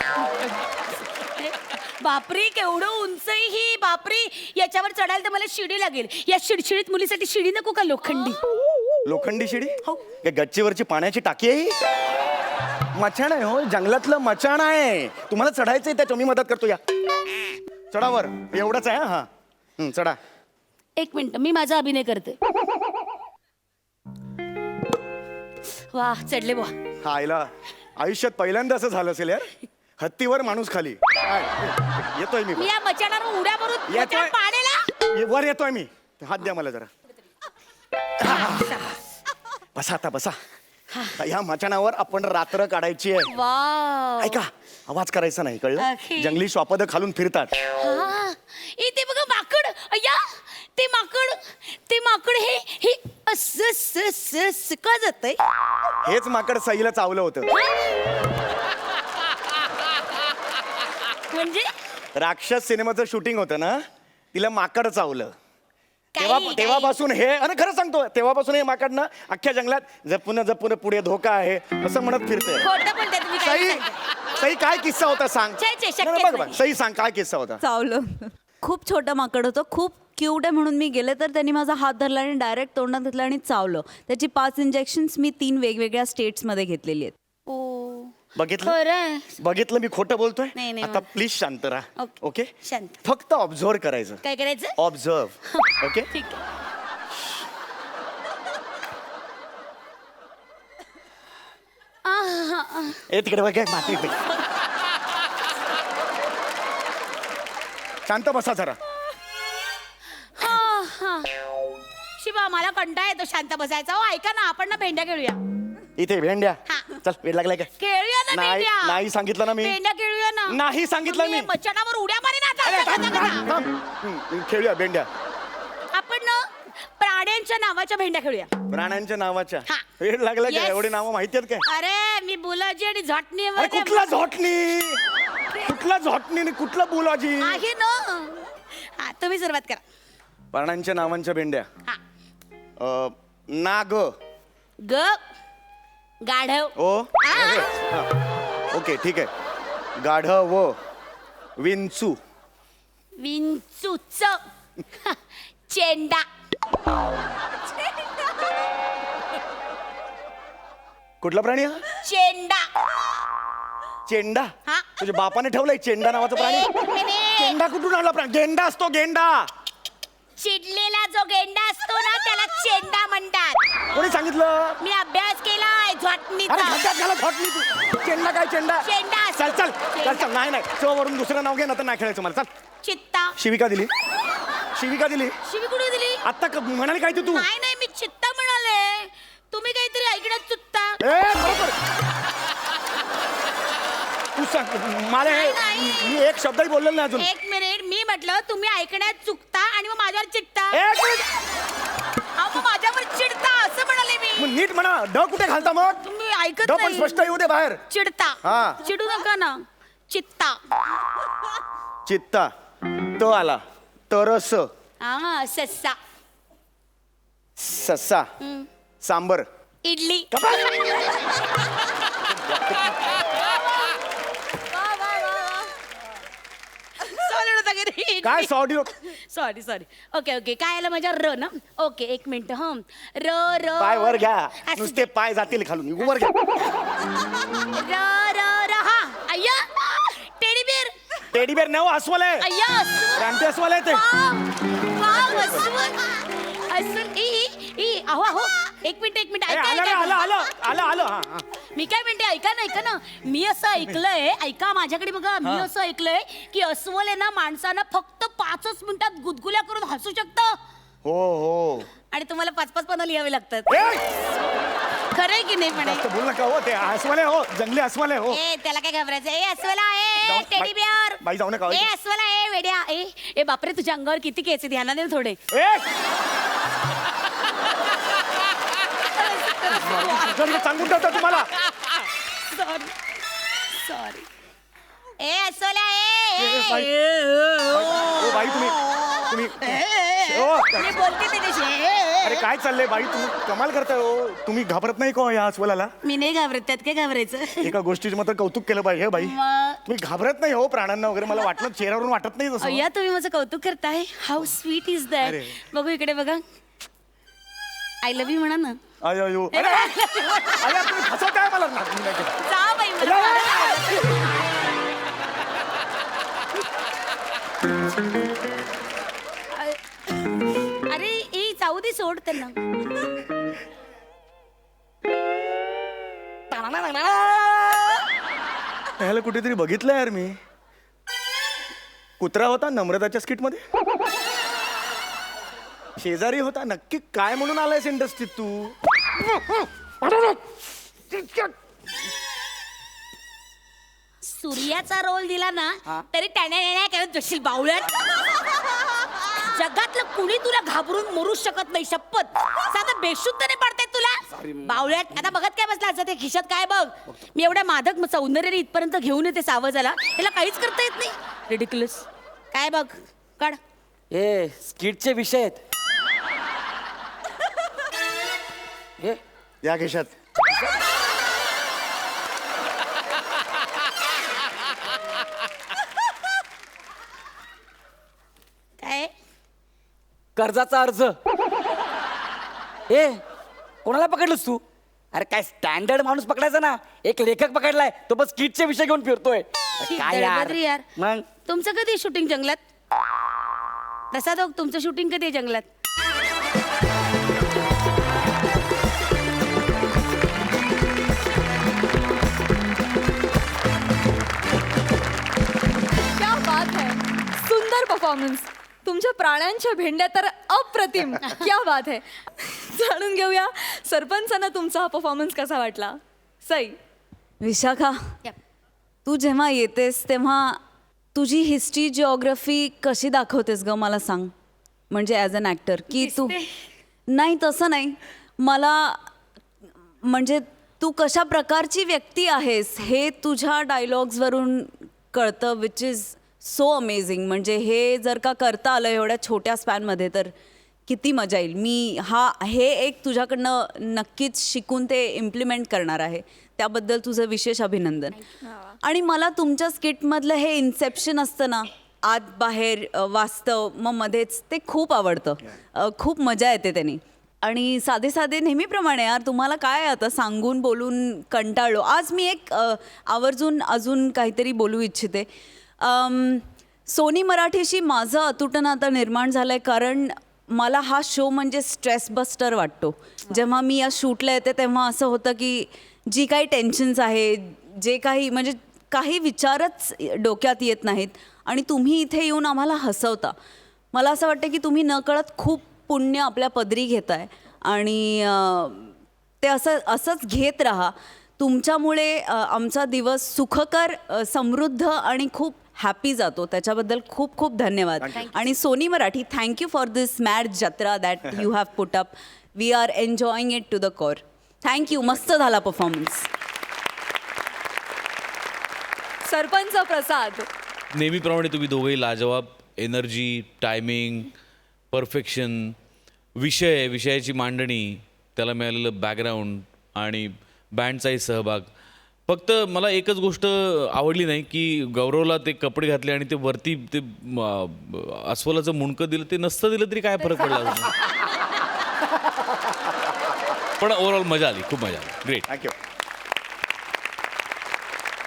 बापरे केवढं उंच आहे ही. बापरे याच्यावर चढायला तर मला शिडी लागेल. या शिडशिडीत मुलीसाठी शिडी नको का लोखंडी. लोखंडी शिडी काय गच्चीवरची पाण्याची टाकी आहे ही? मचाण आहे हो जंगलातलं मचाण आहे. तुम्हाला चढायचंय त्याच्या मी मदत करतो या चढावर एवढंच आहे हा चढा. एक मिनिट मी माझा अभिनय करते. वा चढले बुवा. हा आईला आयुष्यात पहिल्यांदा असं झालं असेल यार. हत्तीवर माणूस खाली. काय? येतोय मी मी या मचाणावर उड्या मारून येतोय. मचाण पाडेला. वर येतोय मी. हात द्या मला जरा. बसा आता बसा. ह्या मचाणावर आपण रात्र काढायची आहे. वा ऐका आवाज करायचा नाही कळलं. Okay. जंगली श्वापद खालून फिरतात. हा इथे बघा माकड. अय्या ते माकड हे असं का जातंय. हेच माकड सईला चावलं होतं. म्हणजे राक्षस सिनेमाचं शूटिंग होतं ना तिला माकड चावलं. काही- तेव्हापासून हे आणि खरं सांगतो तेव्हापासून हे माकड ना अख्ख्या जंगलात जपून जपून पुढे धोका आहे असं म्हणत फिरते. खोटं बोलताय तुम्ही. काही सई सांगताय. सई काय किस्सा होता सांग. छे, छे, शक्यच नाही, नाही, बघ नाही. बघ सई सांग काय किस्सा होता. चावलं. खूप छोटं माकड होतं. खूप क्यूट आहे म्हणून मी गेले तर त्यांनी माझा हात धरला आणि डायरेक्ट तोंडात घेतला आणि चावलं. त्याची 5 इंजेक्शन्स मी 3 वेगवेगळ्या स्टेट्समध्ये घेतलेली आहेत. ओ बघितलं खरंय. बघितलं मी खोटं बोलतोय. नाही, नाही, आता प्लीज शांत राहा. ओके. ओके शांत. फक्त ऑब्झर्व करायचं. काय करायचं. Observe okay. ठीक आहे. ए तिकडे बघ माती शांत बसा जरा. शिवा मला कंटाळा येतो शांत बसायचा. हो ऐका ना आपण ना भेंड्या खेळूया. इथे भेंड्या. हा. चल वेळ लागलाय काय. खेळूया ना नाही भेंड्या. नाही सांगितलं ना मी. भेंड्या खेळूया ना. नाही सांगितलं तुम्ही मी. मचाणावर उड्या मारे ना अरे, आता. थांब, आता, आता. थांब, थांब. खेळूया भेंड्या. आपण ना प्राण्यांच्या नावाच्या भेंड्या खेळूया. प्राण्यांच्या नावाच्या. हा. वेळ लागलाय काय Yes. एवढी नावं माहिती आहेत काय. अरे मी बुलाजी आणि झटणी अरे कुठला झोटणी कुठला झोटणी आणि कुठला बुलाजी. आहे ना. हा तुम्ही सुरुवात करा. प्राण्यांच्या नावांच्या भेंड्या. हा. नाग. ग गाढव. ओ आ. हा. ओके ठीक आहे. गाढव विंचू. विंचूच. चेंडा. कुठला प्राणी हा. चेंडा. चेंडा. हा. तुझ्या बापाने ठेवलंय चेंडा नावाचा प्राणी. एक मिनिट. गेंडा कुठून आला प्राणी. गेंडा असतो गेंडा. चिडलेला जो गेंडा असतो ना त्याला चेंडा म्हणतात. कोणी सांगितलं. मी अभ्यास केलाय अरे झटणीचा. खड्ड्यात घाला झोटणी तू. चेंडा काय चेंडा. चेंडा असतो. चल चल चल चल नाही नाही चो वरून दुसरं नाव घे ना तर नाही खेळायचं मला. चल चित्ता. शिविका दिली. शिविका दिली. शिवी कुठे दिली. आता म्हणाली काय तू. नाही नाही मी चित्ता म्हणाले. तुम्ही काहीतरी ऐकण्यात चुकता. ए बरोबर. तू सांग मला हे- नाही. मी एक शब्दही बोललेलो नाही अजून. एक मिनिट मी म्हटलं तुम्ही ऐकण्यात चुकता आणि मग माझ्यावर चिडता. एक मिनिट. अहो, मग माझ्यावर चिडता असं म्हणाले मी. मग नीट म्हणा ड कुठे घालता मग. तुम्ही ऐकत ड पण नाही. स्पष्ट येऊ दे बाहेर. चिडता. हा. चिडू नका ना. चित्ता. चित्ता. त आला. तरस. हा सस्सा. सस्सा. सांबर. इडली. काय audio sorry sorry. Okay okay काय आलं माझ्या र ना. ओके एक मिनिट ह. र र पाय वर घ्या. असू नुसते पाय जातील खालून. वर घ्या. र र र हा अय्या टेडी बेर. टेडी बेर नव अस्वल आहे. अय्या अस्वल. क्रांती अस्वल आहे ते. वाव अस्वल. अस्वल ई अहो अहो एक मिनिट ए, ऐका आलं रे, ऐका. आलं आलं आलं आलं हा, हा. मी काय म्हणते ऐका ना मी असं ऐकलंय ऐका माझ्याकडे बघा मी असं ऐकलंय की अस्वल आहे ना माणसांना फक्त 5 मिनिटात गुदगुल्या करून हसू शकतं हो हो. आणि तुम्हाला 5-5 पानं लिहावे लागतात. ए, खरंय की नाही पण जास्त बोल नका हो. ते अस्वल आहे हो. जंगली अस्वल आहे हो. ए त्याला काय घाबरायचं. ए अस्वल आहे जाऊ- टेडी बिअर. बाई जाऊ नका. ए अस्वल आहे वेड्या. ए बापरे तुझ्या अंगावर किती केस आहेत ध्यानात दे ना थोडे. ए! सांगून ठेवतो तुम्हाला. सॉरी ए अस्वल आहे ए, बाई. ओ, बाई तुम्ही ओ, मी बोलते त्याच्याशी. अरे काय चाललंय बाई तुम्ही कमाल करताय हो. तुम्ही घाबरत नाही का या अस्वलाला? मी नाही घाबरत त्यात काय घाबरायचं. एका गोष्टीचं मात्र कौतुक केलं पाहिजे हे बाई. मग तुम्ही घाबरत नाही हो प्राण्यांना वगैरे. मला वाटलं चेहऱ्यावरून वाटत नाही तसं. अय्या तुम्ही माझं कौतुक करताय. How sweet is that. अरे. बघू इकडे बघा. आय लव्ह यू म्हणा ना. अयो अयो. अरे अरे, तुम्ही फसवताय मला. नाही, नाही केलं. जा बाई मला. अरे ए जाऊ दे सोड त्यांना. ह्याला कुठेतरी बघितलं यार मी. कुत्रा होता नम्रताच्या स्किट मध्ये. शेजारी होता. नक्की काय म्हणून आलायस इंडस्ट्रीत तू? सूर्याचा रोल दिला ना तरी त्याने करत जशील बावळ्यात. जगातलं कुणी तुला घाबरून मरू शकत नाही शपथ. साधं बेशुद्ध नाही पडताय तुला बावळ्यात. आता बघत काय बसला असं ते खिशात काय बघ. मी एवढ्या मादक सौंदर्याने इथपर्यंत घेऊन येते सावजाला. याला काहीच करता येत नाही. रिडिक्युलस. काय बघ काढ. हे स्किटचे विषय आहेत. हे या खिशात. काय कर्जाचा अर्ज. ए कोणाला पकडलंस तू? अरे काय स्टँडर्ड माणूस पकडायचा ना. एक लेखक पकडलाय तो बस स्किटचे विषय घेऊन फिरतोय. अरे काय दळबद्री यार. मग तुमचं कधी शूटिंग जंगलात? प्रसाद तुमचं शूटिंग कधी आहे जंगलात? क्या बात है. सुंदर परफॉर्मन्स. तुमच्या प्राण्यांच्या भेंड्या तर अप्रतिम. क्या बात है. जाणून घेऊया सरपंचांना तुमचा हा परफॉर्मन्स कसा वाटला. सई. विशाखा, तू जेव्हा येतेस तेव्हा तुझी हिस्ट्री जिओग्राफी कशी दाखवतेस ग मला सांग. म्हणजे ॲज अन ॲक्टर की तू नाही तसं नाही. मला म्हणजे तू कशा प्रकारची व्यक्ती आहेस हे तुझ्या डायलॉग्सवरून कळतं. Which is so amazing. म्हणजे हे जर का करता आलं एवढ्या छोट्या स्पॅनमध्ये तर किती मजा येईल. मी हे एक तुझ्याकडनं नक्कीच शिकून ते इम्प्लिमेंट करणार आहे. त्याबद्दल तुझं विशेष अभिनंदन. आणि मला तुमच्या स्किटमधलं हे इन्सेप्शन असतं ना, आत बाहेर वास्तव मग मध्येच, ते खूप आवडतं. खूप मजा येते त्याने. आणि साधे साधे नेहमीप्रमाणे यार तुम्हाला काय आता सांगून बोलून कंटाळलो. आज मी एक आवर्जून अजून काहीतरी बोलू इच्छिते. सोनी मराठीशी माझं अतूट नातं निर्माण झालं आहे कारण मला हा शो म्हणजे स्ट्रेस बस्टर वाटतो. जेव्हा मी या शूटला येते तेव्हा असं होतं की जी काही टेन्शन्स आहे, जे काही म्हणजे काही विचारच डोक्यात येत नाहीत आणि तुम्ही इथे येऊन आम्हाला हसवता. मला असं वाटतं की तुम्ही नकळत खूप पुण्य आपल्या पदरी घेताय आणि ते असंच घेत राहा. तुमच्यामुळे आमचा दिवस सुखकर, समृद्ध आणि खूप हॅपी जातो. त्याच्याबद्दल खूप खूप धन्यवाद. आणि Sony Marathi, thank you for this mad जत्रा that you have put up. We are enjoying it to the core. Thank you. मस्त झाला परफॉर्मन्स. सरपंच प्रसाद. नेहमीप्रमाणे तुम्ही दोघेही लाजवाब. एनर्जी, टायमिंग, परफेक्शन, विषयाची मांडणी, त्याला मिळालेलं बॅकग्राऊंड आणि बँडचाही सहभाग. फक्त मला एकच गोष्ट आवडली नाही की गौरवला ते कपडे घातले आणि ते वरती ते अस्वलाचं मुंडकं दिलं. ते नसतं दिलं तरी काय फरक पडला असता. पण ओव्हरऑल मजा आली, खूप मजा आली. ग्रेट. थँक्यू.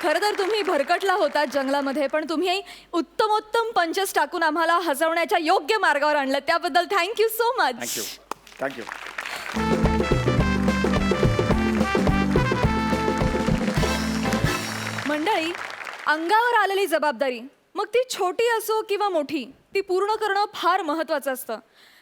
खरं तर तुम्ही भरकटला होता जंगलामध्ये, पण तुम्ही उत्तमोत्तम पंचेस टाकून आम्हाला हसवण्याच्या योग्य मार्गावर आणलं, त्याबद्दल thank you so much. Thank you. Thank you. मंडळी, अंगावर आलेली जबाबदारी, मग ती छोटी असो किंवा मोठी, ती पूर्ण करणं फार महत्वाचं असतं.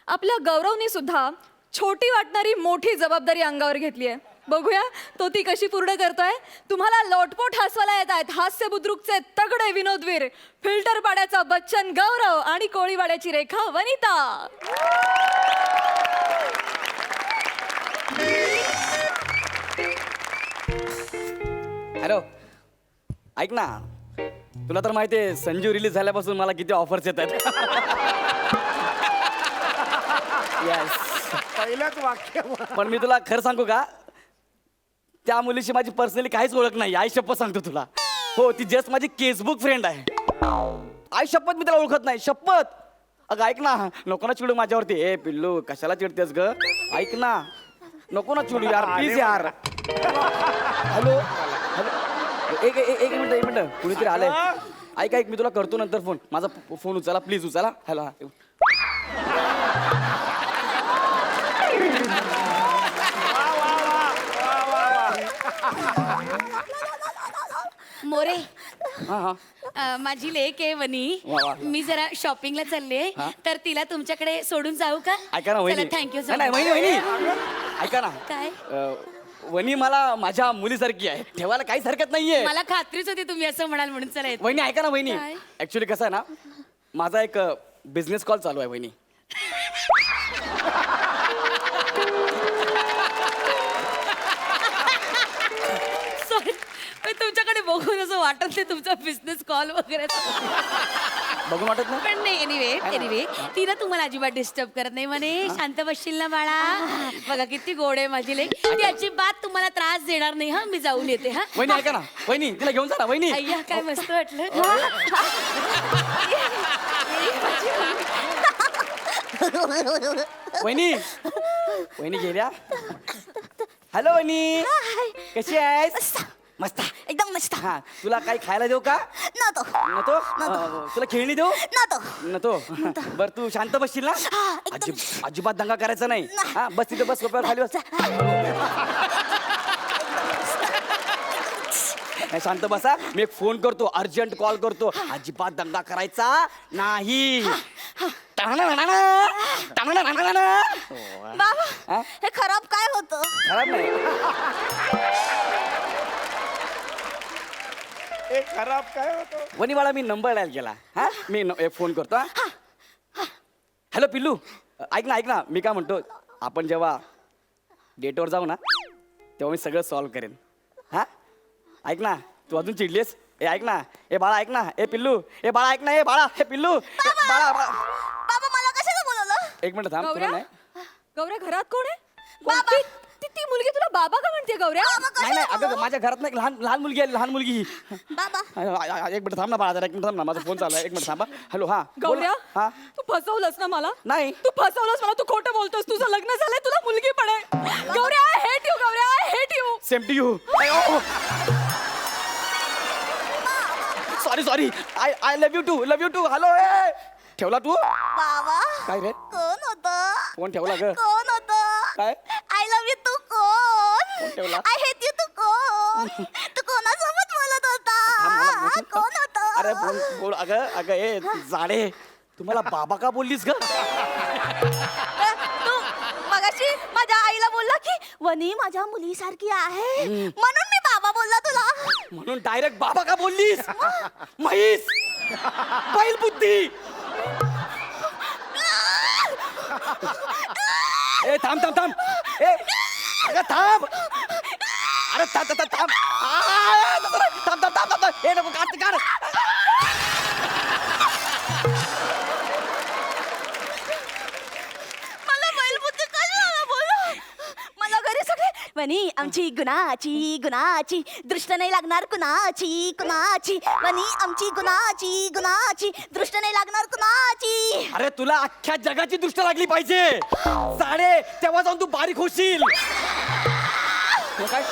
आपल्या गौरवनी सुद्धा छोटी वाटणारी मोठी जबाबदारी अंगावर घेतली आहे. बघूया तो ती कशी पूर्ण करतोय. तुम्हाला लोटपोट हसवायला येत आहेत हास्य बुद्रुकचे तगडे विनोदवीर, फिल्टर पाड्याचा बच्चन गौरव आणि कोळीवाड्याची रेखा वनिता. हॅलो, ऐक ना, तुला तर माहिती आहे संजू रिलीज झाल्यापासून मला किती ऑफर्स येत आहेत. येस. पहिलंच वाक्य. पण मी तुला खरं सांगू का, त्या मुलीशी माझी पर्सनली काहीच ओळख नाही. आई शपथ सांगतो तुला. हो, ती जस्ट माझी केसबुक फ्रेंड आहे. आई शपथ, मी त्याला ओळखत नाही. शपथ. अगं ऐक ना, नको ना चिडू माझ्यावरती. ए पिल्लू, कशाला चिडतेस ग? ऐक ना, नको ना चिडू यार, प्लीज यार. हॅलो हॅलो, एक मिनिट, कुणीतरी आलंय. ऐक ऐक, मी तुला करतो नंतर फोन. माझा फोन उचला प्लीज, उचला. हॅलो. मोरे, हा. माझी लेक आहे वनी. वा, वा. मी जरा शॉपिंगला चालले, तर तिला तुमच्याकडे सोडून जाऊ का? ऐका ना वहिनी. थँक्यू सो नाही, मच. वहिनी ऐका ना. काय? वहिनी मला माझ्या मुलीसारखी आहे, ठेवायला काहीच हरकत नाहीये. मला खात्रीच होती तुम्ही असं म्हणाल म्हणून. चला येते. वहिनी ऐका ना वहिनी, काय? ऍक्च्युली कसं आहे ना, माझा एक बिझनेस कॉल चालू आहे वहिनी. सॉरी, तुमच्याकडे बघून असं वाटत नाही तुमचा बिझनेस कॉल वगैरे. बघून वाटत नाही. पण नाही, एनिवे ती ना तुम्हाला अजिबात डिस्टर्ब करत नाही म्हणे. शांत बसशील ना बाळा? बघा किती गोड आहे माझी लेक. ती अजिबात तुम्हाला त्रास देणार नाही. हा, मी जाऊन येते. हा वहिनी ऐका ना, वहिनी तिला घेऊन जा ना वहिनी. अय्या, काय मस्त वाटलं. वहिनी वहिनी गेल्या. हॅलो वहिनी, कशी आहेस? मस्त. एकदम मस्त. हा, तुला काही खायला देऊ का? नको नको. तुला खेळणी देऊ? नको नको. बर, तू शांत बसशील ना? अजिबात दंगा करायचा नाही. हा, बस तिथे बस, सोप्यावर खाली बस. नाही, शांत बसा. मी एक फोन करतो, अर्जंट कॉल करतो. अजिबात दंगा करायचा नाही. बाबा, हा? हे खराब काय होतं? खराब नाही. हे खराब काय होतं? वनी बाळा, मी नंबर डायल केला. हा, मी एक फोन करतो. हॅलो पिल्लू, ऐक ना, मी काय म्हणतो, आपण जेव्हा डेटवर जाऊ ना, तेव्हा मी सगळं सॉल्व्ह करेन. हा, ऐक ना, तू अजून चिडलीस? ए ऐक ना, ए बाळा ऐक ना, ए पिल्लू, ए बाळा ऐक ना, ए बाळा, हे पिल्लू, बाळा. बाबा, मला कशाला बोलवलं? एक मिनिट थांब. तुला गौऱ्या, नाही. गौऱ्या घरात कोण आहे? बाबा. ती मुलगी तुला बाबा का म्हणते गौऱ्या? नाही, अगं माझ्या घरात नाही, लहान मुलगी आहे, लहान मुलगी. बाबा, एक मिनिट थांब ना बाळा, जरा एक मिनिट थांब ना, माझा फोन चालू आहे. एक मिनिट थांबा. हॅलो. हा बोल. गौऱ्या, हा, तू फसवलंस ना मला? नाही. तू फसवलंस मला. तू खोटं बोलतोस. तुझं लग्न झालंय, तुला मुलगी पण आहे. Gaurya, I hate you. Gaurya, I hate you. Same to you. Sorry. I love you too. Hello. ठेवला तू? बाबा, काय रे? कोण होतं? फोन ठेवला ग? कोण होतं? काय? आय लव्ह यू तू कोण? ठेवला? आय हेट यू तू कोण? तू कोणासोबत बोलत थांब, मला होता? बोलू. कोण होतं? अरे बोल. अगं ए जाडे, तुम्हाला बाबा का बोललीस ग? तू मगाशी माझ्या आईला बोलला की वनी माझ्या मुलीसारखी आहे, म्हणून मी बाबा बोलला तुला. म्हणून डायरेक्ट बाबा का बोललीस? म्हैस, बैल बुद्धी. ए थांब. ए अगं थांब. अरे थांब. ए नको, काढ. आमची गुणाची गुणाची दृष्ट नाही लागणार कुणाची कुणाची वनी आमची गुणाची गुणाची दृष्ट नाही लागणार कुणाची. अरे तुला अख्ख्या जगाची दृष्ट लागली पाहिजे साडे, तेव्हा जाऊन तू बारीक होशील. हे काय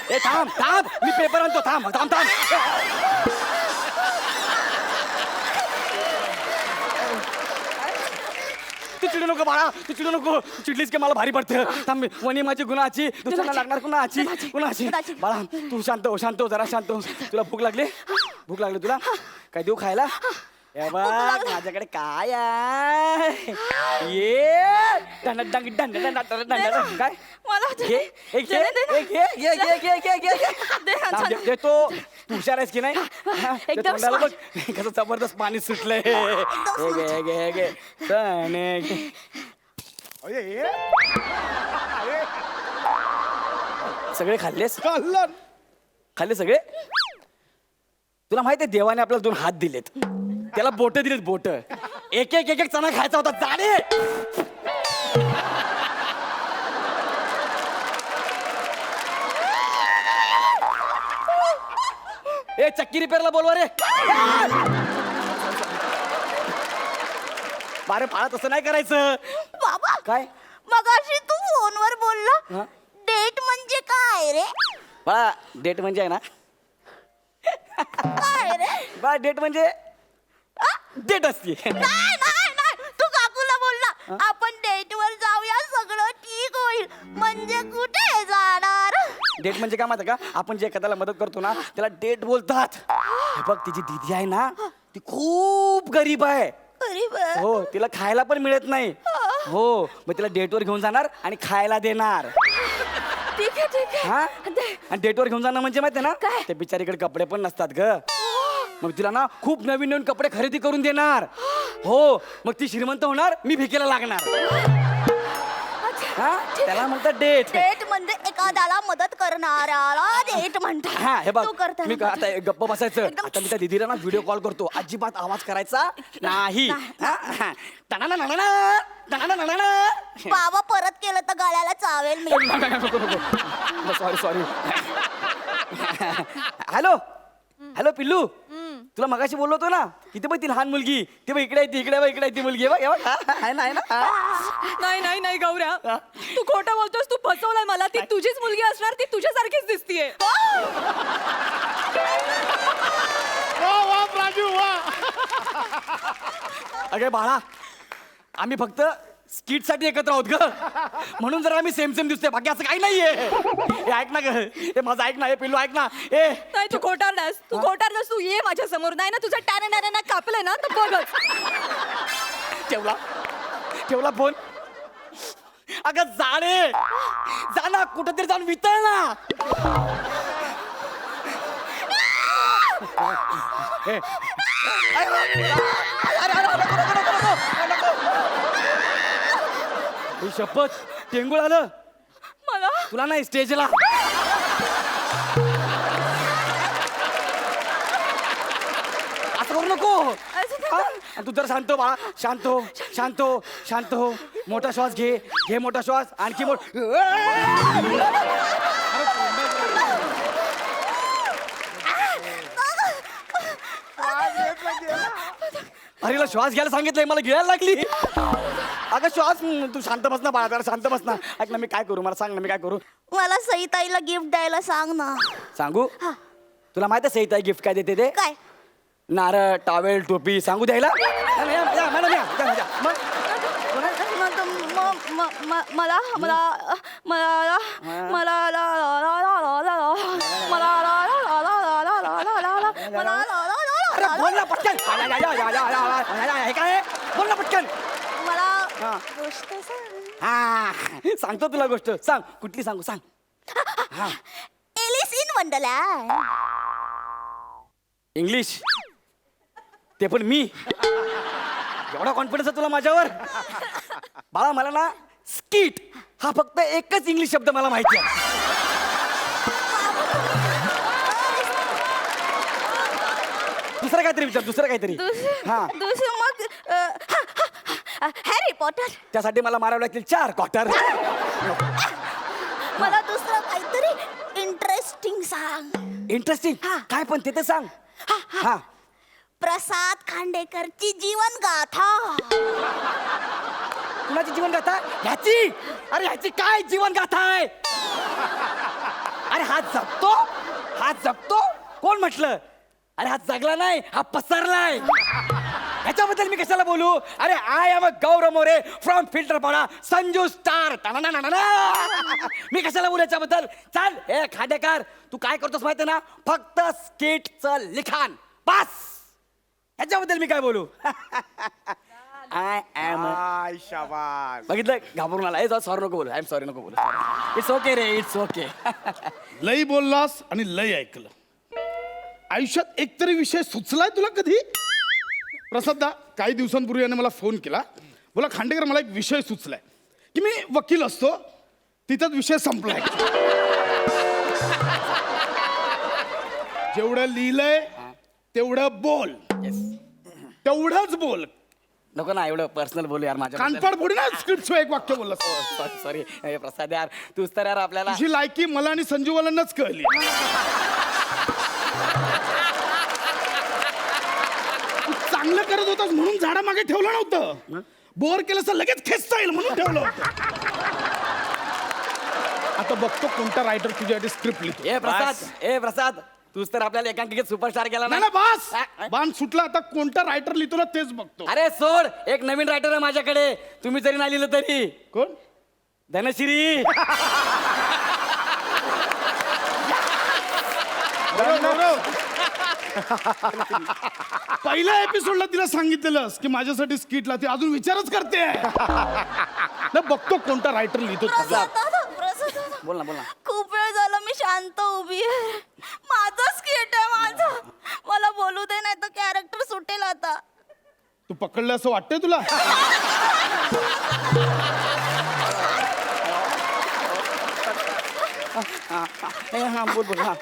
ए थांब थांब, मी पेपर आणतो. थांब थांब थांब. तू चिडू नको बाळा, तू चिडू नको. तू चिडलीस की मला भारी पडतं. थांब, वनी माझी गुणाची दुसऱ्यांना लागणार कुणाची कुणाची. बाळा तू शांत हो, शांत हो, जरा शांत हो. तुला भूक लागली? भूक लागली तुला? काय देऊ खायला? हे बघ माझ्याकडे काय आहे. ये काय मला घे, एक घे, एक घे, घे, घे, घे, घे, घे, घे. थांब, देतो. तू हुशार आहेस की नाही? हा, ते एकदम तोंडाला बघ कसं जबरदस्त पाणी सुटलंय. हे घे, हे घे, हे घे. तने घे. अरे हे सगळे खाल्लेस? खाल्लं. खाल्ले सगळे? तुला माहिती आहे देवाने आपल्याला 2 हात दिलेत, त्याला बोट दिलेत, बोट. एक एक एक एक चणा खायचा होता. जाणे ए चक्की रिपेअरला बोलवा रे. बारे बाळा तसं नाही करायचं. बाबा काय मगाशी तू फोनवर बोलला हा? डेट म्हणजे काय रे? बाळा डेट म्हणजे आहे ना, काय रे? बाळा डेट म्हणजे डेट असते. नाही नाही नाही, तू काकूला बोलला आपण डेट वर जाऊया सगळं ठीक होईल. म्हणजे कुठे जाणार? डेट म्हणजे काय माहिती का, आपण जे एखाद्याला मदत करतो ना त्याला डेट बोलतात. हे बघ तिची दीदी आहे ना, ती खूप गरीब आहे. अरे बा. हो, तिला खायला पण मिळत नाही. हो, मग तिला डेटवर घेऊन जाणार आणि खायला देणार. ठीक आहे ठीक हा, आहे. आणि डेटवर घेऊन जाणं म्हणजे माहिती ना, काय? ते बिचारीकडे कपडे पण नसतात ग. मग तिला ना खूप नवीन नवीन कपडे खरेदी करून देणार. हो, मग ती श्रीमंत होणार, मी भिकेला लागणार. हा, त्याला म्हणतात डेट. डेट म्हणजे एखाद्याला मदत करणाऱ्याला डेट म्हणतात. हा, हे बघ तू करता मी ना? आता गप्प बसायचं. एकदम आता मी त्या दीदीला ना व्हिडिओ कॉल करतो, अजिबात आवाज करायचा नाही. बाबा परत केलं तर गळ्याला चावेल मी. Sorry sorry. हॅलो हॅलो पिल्लू, तुला मगाशी बोललो होतो ना, इथे बघ ती लहान मुलगी, ती बघ इकडे आहे, ती इकडे बघ, इकडे आहे ती मुलगी. आहे बघ, आहे ना, आहे ना. नाही नाही नाही गौऱ्या, तू खोटं बोलतोस. तू फसवलाय मला. ती तुझीच मुलगी असणार, ती तुझ्यासारखीच दिसतीये. वा वा राजू वा. अगे बाळा, आम्ही फक्त स्किट साठी एकत्र आहोत ग, म्हणून जर आम्ही सेम सेम दिसतोय, बाकी असं काही नाहीये. हे ऐक ना ग, हे माझं ऐक ना, हे पिल्लू ऐक ना. ए नाही तू खोटारलास, तू खोटारलास. तू ये माझ्या समोर. नाही ना तुझं टॅन कापलंय ना तर बघच. ठेवला ठेवला फोन. अगं जाणे, जा ना कुठंतरी जाऊन वितळ ना. हे. ही शपथ, टेंगुळ आलं मला तुला नाही स्टेजला. असं करू नको. हा? आणि तू जर शांत हो बाळा, शांत हो, शांत हो, शांत हो. मोठा श्वास घे, घे मोठा श्वास, आणखी अरेला श्वास घ्यायला सांगितलंय, मला घ्यायला लागली. अगं श्वास, तू शांत बस ना बाळा, जरा शांत बस ना. ऐक ना, मी काय करू, मला सांग ना, मी काय करू. मला सईताईला गिफ्ट द्यायला सांग ना. सांगू? तुला माहिती आहे सईताई गिफ्ट काय देते ते? काय? नारळ, टॉवेल, टोपी. सांगू द्यायला? मला अरे बोल ना पटकन. हे काय? बोल ना पटकन. मला गोष्ट सांग. हा, सांगतो तुला गोष्ट. सांग, कुठली सांगू, सांग. Alice in wonderland. इंग्लिश, ते पण मी. एवढा कॉन्फिडन्स आहे तुला माझ्यावर? बाळा मला ना स्किट हा फक्त एकच इंग्लिश शब्द मला माहिती आहे. दुसरं काहीतरी विचार, दुसरं काहीतरी. हा, दुसरं मग हॅरी पॉटर. त्यासाठी मला मारावं लागतील 4 क्वार्टर. मला दुसरं सांग इंटरेस्टिंग हा. काय पण ते तर सांग. हा प्रसाद खांडेकरची जीवन गाथा. कुणाची जीवन गाथा? ह्याची. अरे ह्याची काय जीवन गाथा आहे? अरे हा जगतो, हा जगतो. कोण म्हटलं? अरे हा जगला नाही, हा पसरलाय. ह्याच्याबद्दल मी कशाला बोलू? अरे I am a Gaurav More from Filterpada, Sanju star. मी कशाला बोलू याच्याबद्दल? चल हे खांडेकर, तू काय करतोस माहिती ना? फक्त स्किटचं लिखाण बस. ह्याच्याबद्दल मी काय बोलू? आय एम आय शाबास. बघितलं, घाबरून आला. सॉरी नको बोलू. आय एम सॉरी नको बोलू. It's okay ray, it's okay. लई बोललास आणि लई ऐकलं. आयुष्यात एकतरी विषय सुचलाय तुला कधी? प्रसादा, काही दिवसांपूर्वी याने मला फोन केला. बोला खांडेकर, मला एक विषय सुचलाय की मी वकील असतो, तिथंच विषय संपलाय. जेवढं लिहिलंय तेवढं बोल, तेवढंच बोल. नको ना एवढं पर्सनल बोलू यार. माझ्या कानपाड फोडी ना स्क्रिप्ट एक वाक्य बोललास. सॉरी सॉरी प्रसाद यार, तूच तर यार आपल्याला. तुझी लायकी मला आणि संजूवाल्यांनाच कळली. तू चांगलं करत होतास म्हणून झाडामागे ठेवलं नव्हतं. बोर केलं तर लगेच खेचता येईल म्हणून ठेवलं होतं. आता बघतो कोणता रायटर तुझ्यासाठी स्क्रिप्ट लिहितो. ए प्रसाद तूच तर आपल्याला एकांकिकेत सुपरस्टार केला नाही ना. ना बास, बाण सुटला. आता कोणता रायटर लिहितो ना तेच बघतो. अरे सोड, एक नवीन रायटर आहे माझ्याकडे. तुम्ही जरी नाही लिहिलं तरी. कोण? धनश्री. पहिल्या एपिसोडला तिला सांगितलेलंस की माझ्यासाठी स्किटला, ती अजून विचारच करते. ना बघतो कोणता रायटर लिहितो. प्रसाद दादा, बोल ना बोल ना. खूप वेळ झाला मी शांत उभी आहे. माझं स्किट आहे माझं. मला बोलू दे, नाही तर कॅरेक्टर सुटेल आता. तू पकडलं असं वाटतंय तुला? हा बोल बोल. हा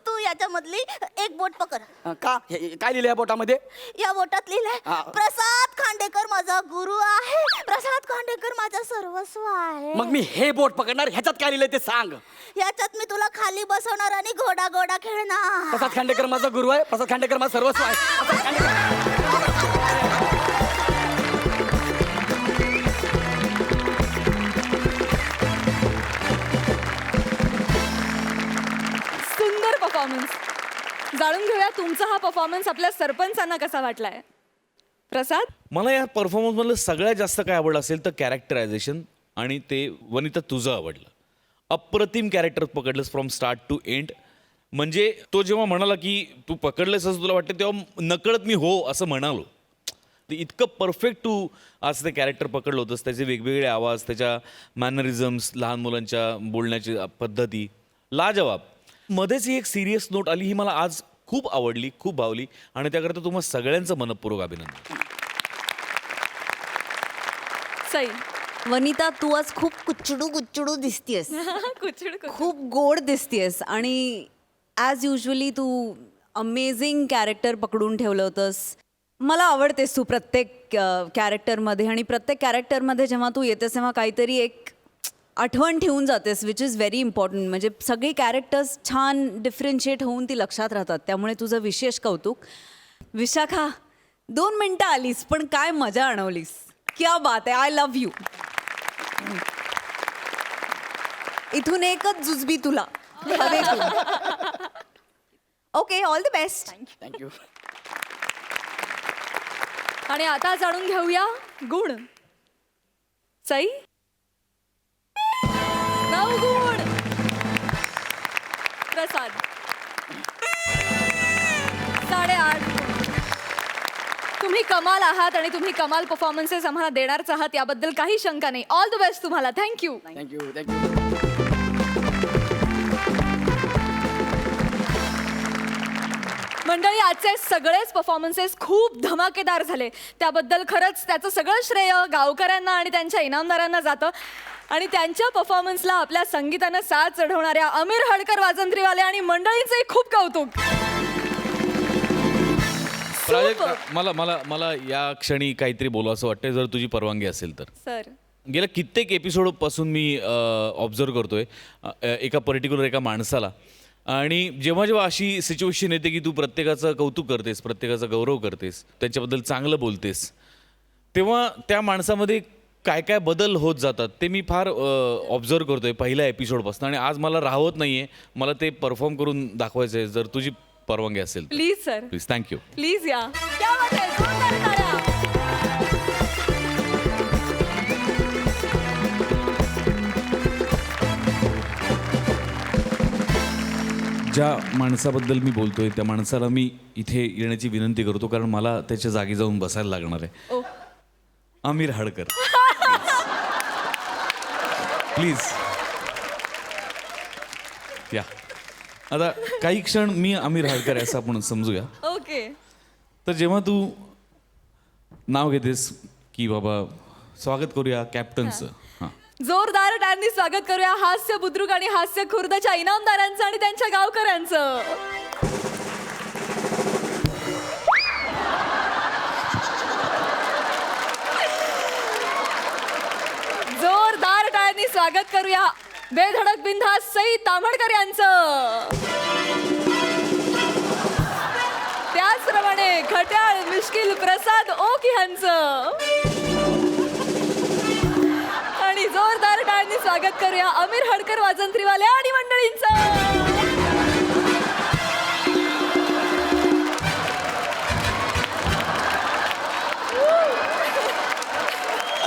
तू याच्यामधली एक बोट पकड. का काय लिहिलं या बोटामध्ये? या बोटात लिहिलंय, हा. प्रसाद खांडेकर माझा गुरु आहे, प्रसाद खांडेकर माझा सर्वस्व आहे. मग मी हे बोट पकडणार. ह्याच्यात काय लिहिलंय ते सांग. याच्यात मी तुला खाली बसवणार आणि घोडा घोडा खेळणार. प्रसाद खांडेकर माझा गुरु आहे, प्रसाद खांडेकर माझा सर्वस्व आहे. प्रसाद खांडेकर. सुंदर परफॉर्मन्स. जाणून घेऊया तुमचा हा परफॉर्मन्स आपल्या सरपंचांना कसा वाटलाय. प्रसाद, मला या परफॉर्मन्समधलं सगळ्यात जास्त काय आवडलं असेल तर कॅरेक्टरायझेशन, आणि ते वनिता तुझं आवडलं. अप्रतिम कॅरेक्टर पकडलंस फ्रॉम स्टार्ट टू एंड. म्हणजे तो जेव्हा म्हणाला की तू पकडलंस असं तुला वाटतं, तेव्हा नकळत मी हो असं म्हणालो. ते इतकं परफेक्ट तू आज ते कॅरेक्टर पकडलं होतंस. त्याचे वेगवेगळे आवाज, त्याच्या मॅनरिझम्स, लहान मुलांच्या बोलण्याची पद्धती लाजवाब. मध्येच ही एक सिरियस नोट आली, ही मला आज खूप आवडली, खूप भावली, आणि त्याकरता तुम्हाला सगळ्यांचं मनपूर्वक अभिनंदन. सई. वनिता, तू आज खूप कुचडू कुचडू दिसतीयस. कुचड खूप गोड दिसतीयस, आणि ॲज युजली तू अमेझिंग कॅरेक्टर पकडून ठेवलं होतंस. मला आवडतेस तू प्रत्येक कॅरेक्टरमध्ये, आणि प्रत्येक कॅरेक्टरमध्ये जेव्हा तू येतेस तेव्हा काहीतरी एक आठवण ठेवून जातेस, विच इज व्हेरी इम्पॉर्टंट. म्हणजे सगळी कॅरेक्टर्स छान डिफरन्शिएट होऊन ती लक्षात राहतात, त्यामुळे तुझं विशेष कौतुक. विशाखा, 2 मिनटं आलीस पण काय मजा आणवलीस. क्या बात आहे. I love you. इथून एकच जुजबी तुला. Okay, all the best. Thank you. आणि आता जाणून घेऊया गुण. सई, 9 गुण. प्रसाद, 8.5 गुण. तुम्ही कमाल आहात आणि तुम्ही कमाल परफॉर्मन्सेस आम्हाला देणारच आहात, याबद्दल काही शंका नाही. ऑल द बेस्ट तुम्हाला. थँक्यू. थँक्यू. मंडळी, आजचे सगळेच परफॉर्मन्सेस खूप धमाकेदार झाले. त्याबद्दल खरंच त्याचं सगळं श्रेय गावकऱ्यांना आणि त्यांच्या इनामदारांना जातं. आणि त्यांच्या परफॉर्मन्सला आपल्या संगीतानं साथ चढवणाऱ्या अमीर हडकर वाजंत्रीवाले आणि मंडळींचे खूप कौतुक. प्राजक्ता, मला या क्षणी काहीतरी बोलावं वाटतंय, जर तुझी परवानगी असेल तर. सर, गेल्या कित्येक एपिसोडपासून मी ऑब्झर्व करतोय एका पर्टिक्युलर एका माणसाला, आणि जेव्हा जेव्हा अशी सिच्युएशन येते की तू प्रत्येकाचं कौतुक करतेस, प्रत्येकाचा गौरव करतेस, त्याच्याबद्दल चांगलं बोलतेस, तेव्हा त्या माणसामध्ये काय काय बदल होत जातात ते मी फार ऑब्झर्व करतोय पहिल्या एपिसोडपासून. आणि आज मला राहवत नाहीये, मला ते परफॉर्म करून दाखवायचं आहे, जर तुझी परवानगी असेल. Please sir, please. Thank you. Please या. क्या बात आहे, जोरदार टाळ्या. ज्या माणसाबद्दल मी बोलतोय त्या माणसाला मी इथे येण्याची विनंती करतो, कारण मला त्याच्या जागी जाऊन बसायला लागणार आहे. ओ. आमिर हाडकर, प्लीज या. आता काही क्षण मी आमिर हाडकर आहे असं आपण समजूया. ओके. तर जेव्हा तू नाव घेतेस की बाबा स्वागत करूया कॅप्टनचं, हां, जोरदार टाळ्यांनी स्वागत करूया हास्य बुद्रुक आणि हास्य खुर्दच्या इनामदारांचं आणि त्यांच्या गावकऱ्यांचं. जोरदार टाळ्यांनी स्वागत करूया बेधडक बिनधास्त सई ताम्हणकर यांचं. त्याचप्रमाणे खट्याळ मिश्किल प्रसाद ओक यांचं. आणि जोरदार टाळ्यांनी स्वागत करूया आमिर हडकर वाजंत्रीवाले आणि मंडळींचं.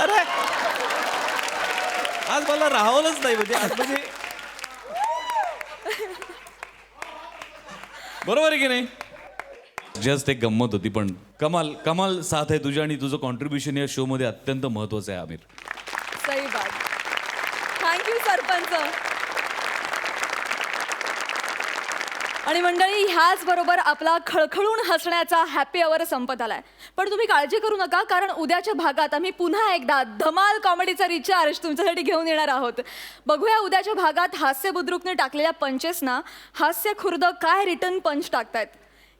अरे आज मला राहवलंच नाही, म्हणजे आज म्हणजे बरोबर आहे की नाही. जस्ट एक गंमत होती, पण कमाल कमाल साथ आहे तुझी आणि तुझं कॉन्ट्रीब्युशन या शो मध्ये अत्यंत महत्वाचं आहे आमिर. सही बात. थँक्यू सरपंच. आणि मंडळी, ह्याच बरोबर आपला खळखळून हसण्याचा हॅपी अवर संपत आलाय. पण तुम्ही काळजी करू नका, कारण उद्याच्या भागात आम्ही पुन्हा एकदा धमाल कॉमेडीचा रिचार्ज तुमच्यासाठी घेऊन येणार आहोत. बघूया उद्याच्या भागात हास्य बुद्रुकने टाकलेल्या पंचेसना हास्य खुर्द काय रिटर्न पंच टाकतायत.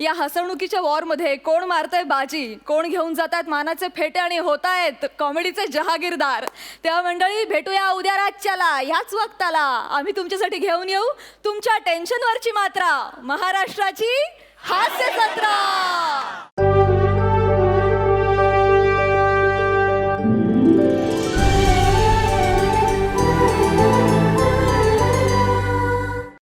या हसवणुकीच्या वॉरमध्ये कोण मारतंय बाजी, कोण घेऊन जातात मानाचे फेटे आणि होतायत कॉमेडीचे जहागीरदार. तेव्हा मंडळी, भेटूया उद्या रातच्याला ह्याच वक्ताला. आम्ही तुमच्यासाठी घेऊन येऊ तुमच्या टेन्शनवरची मात्रा, महाराष्ट्राची हास्य जत्रा.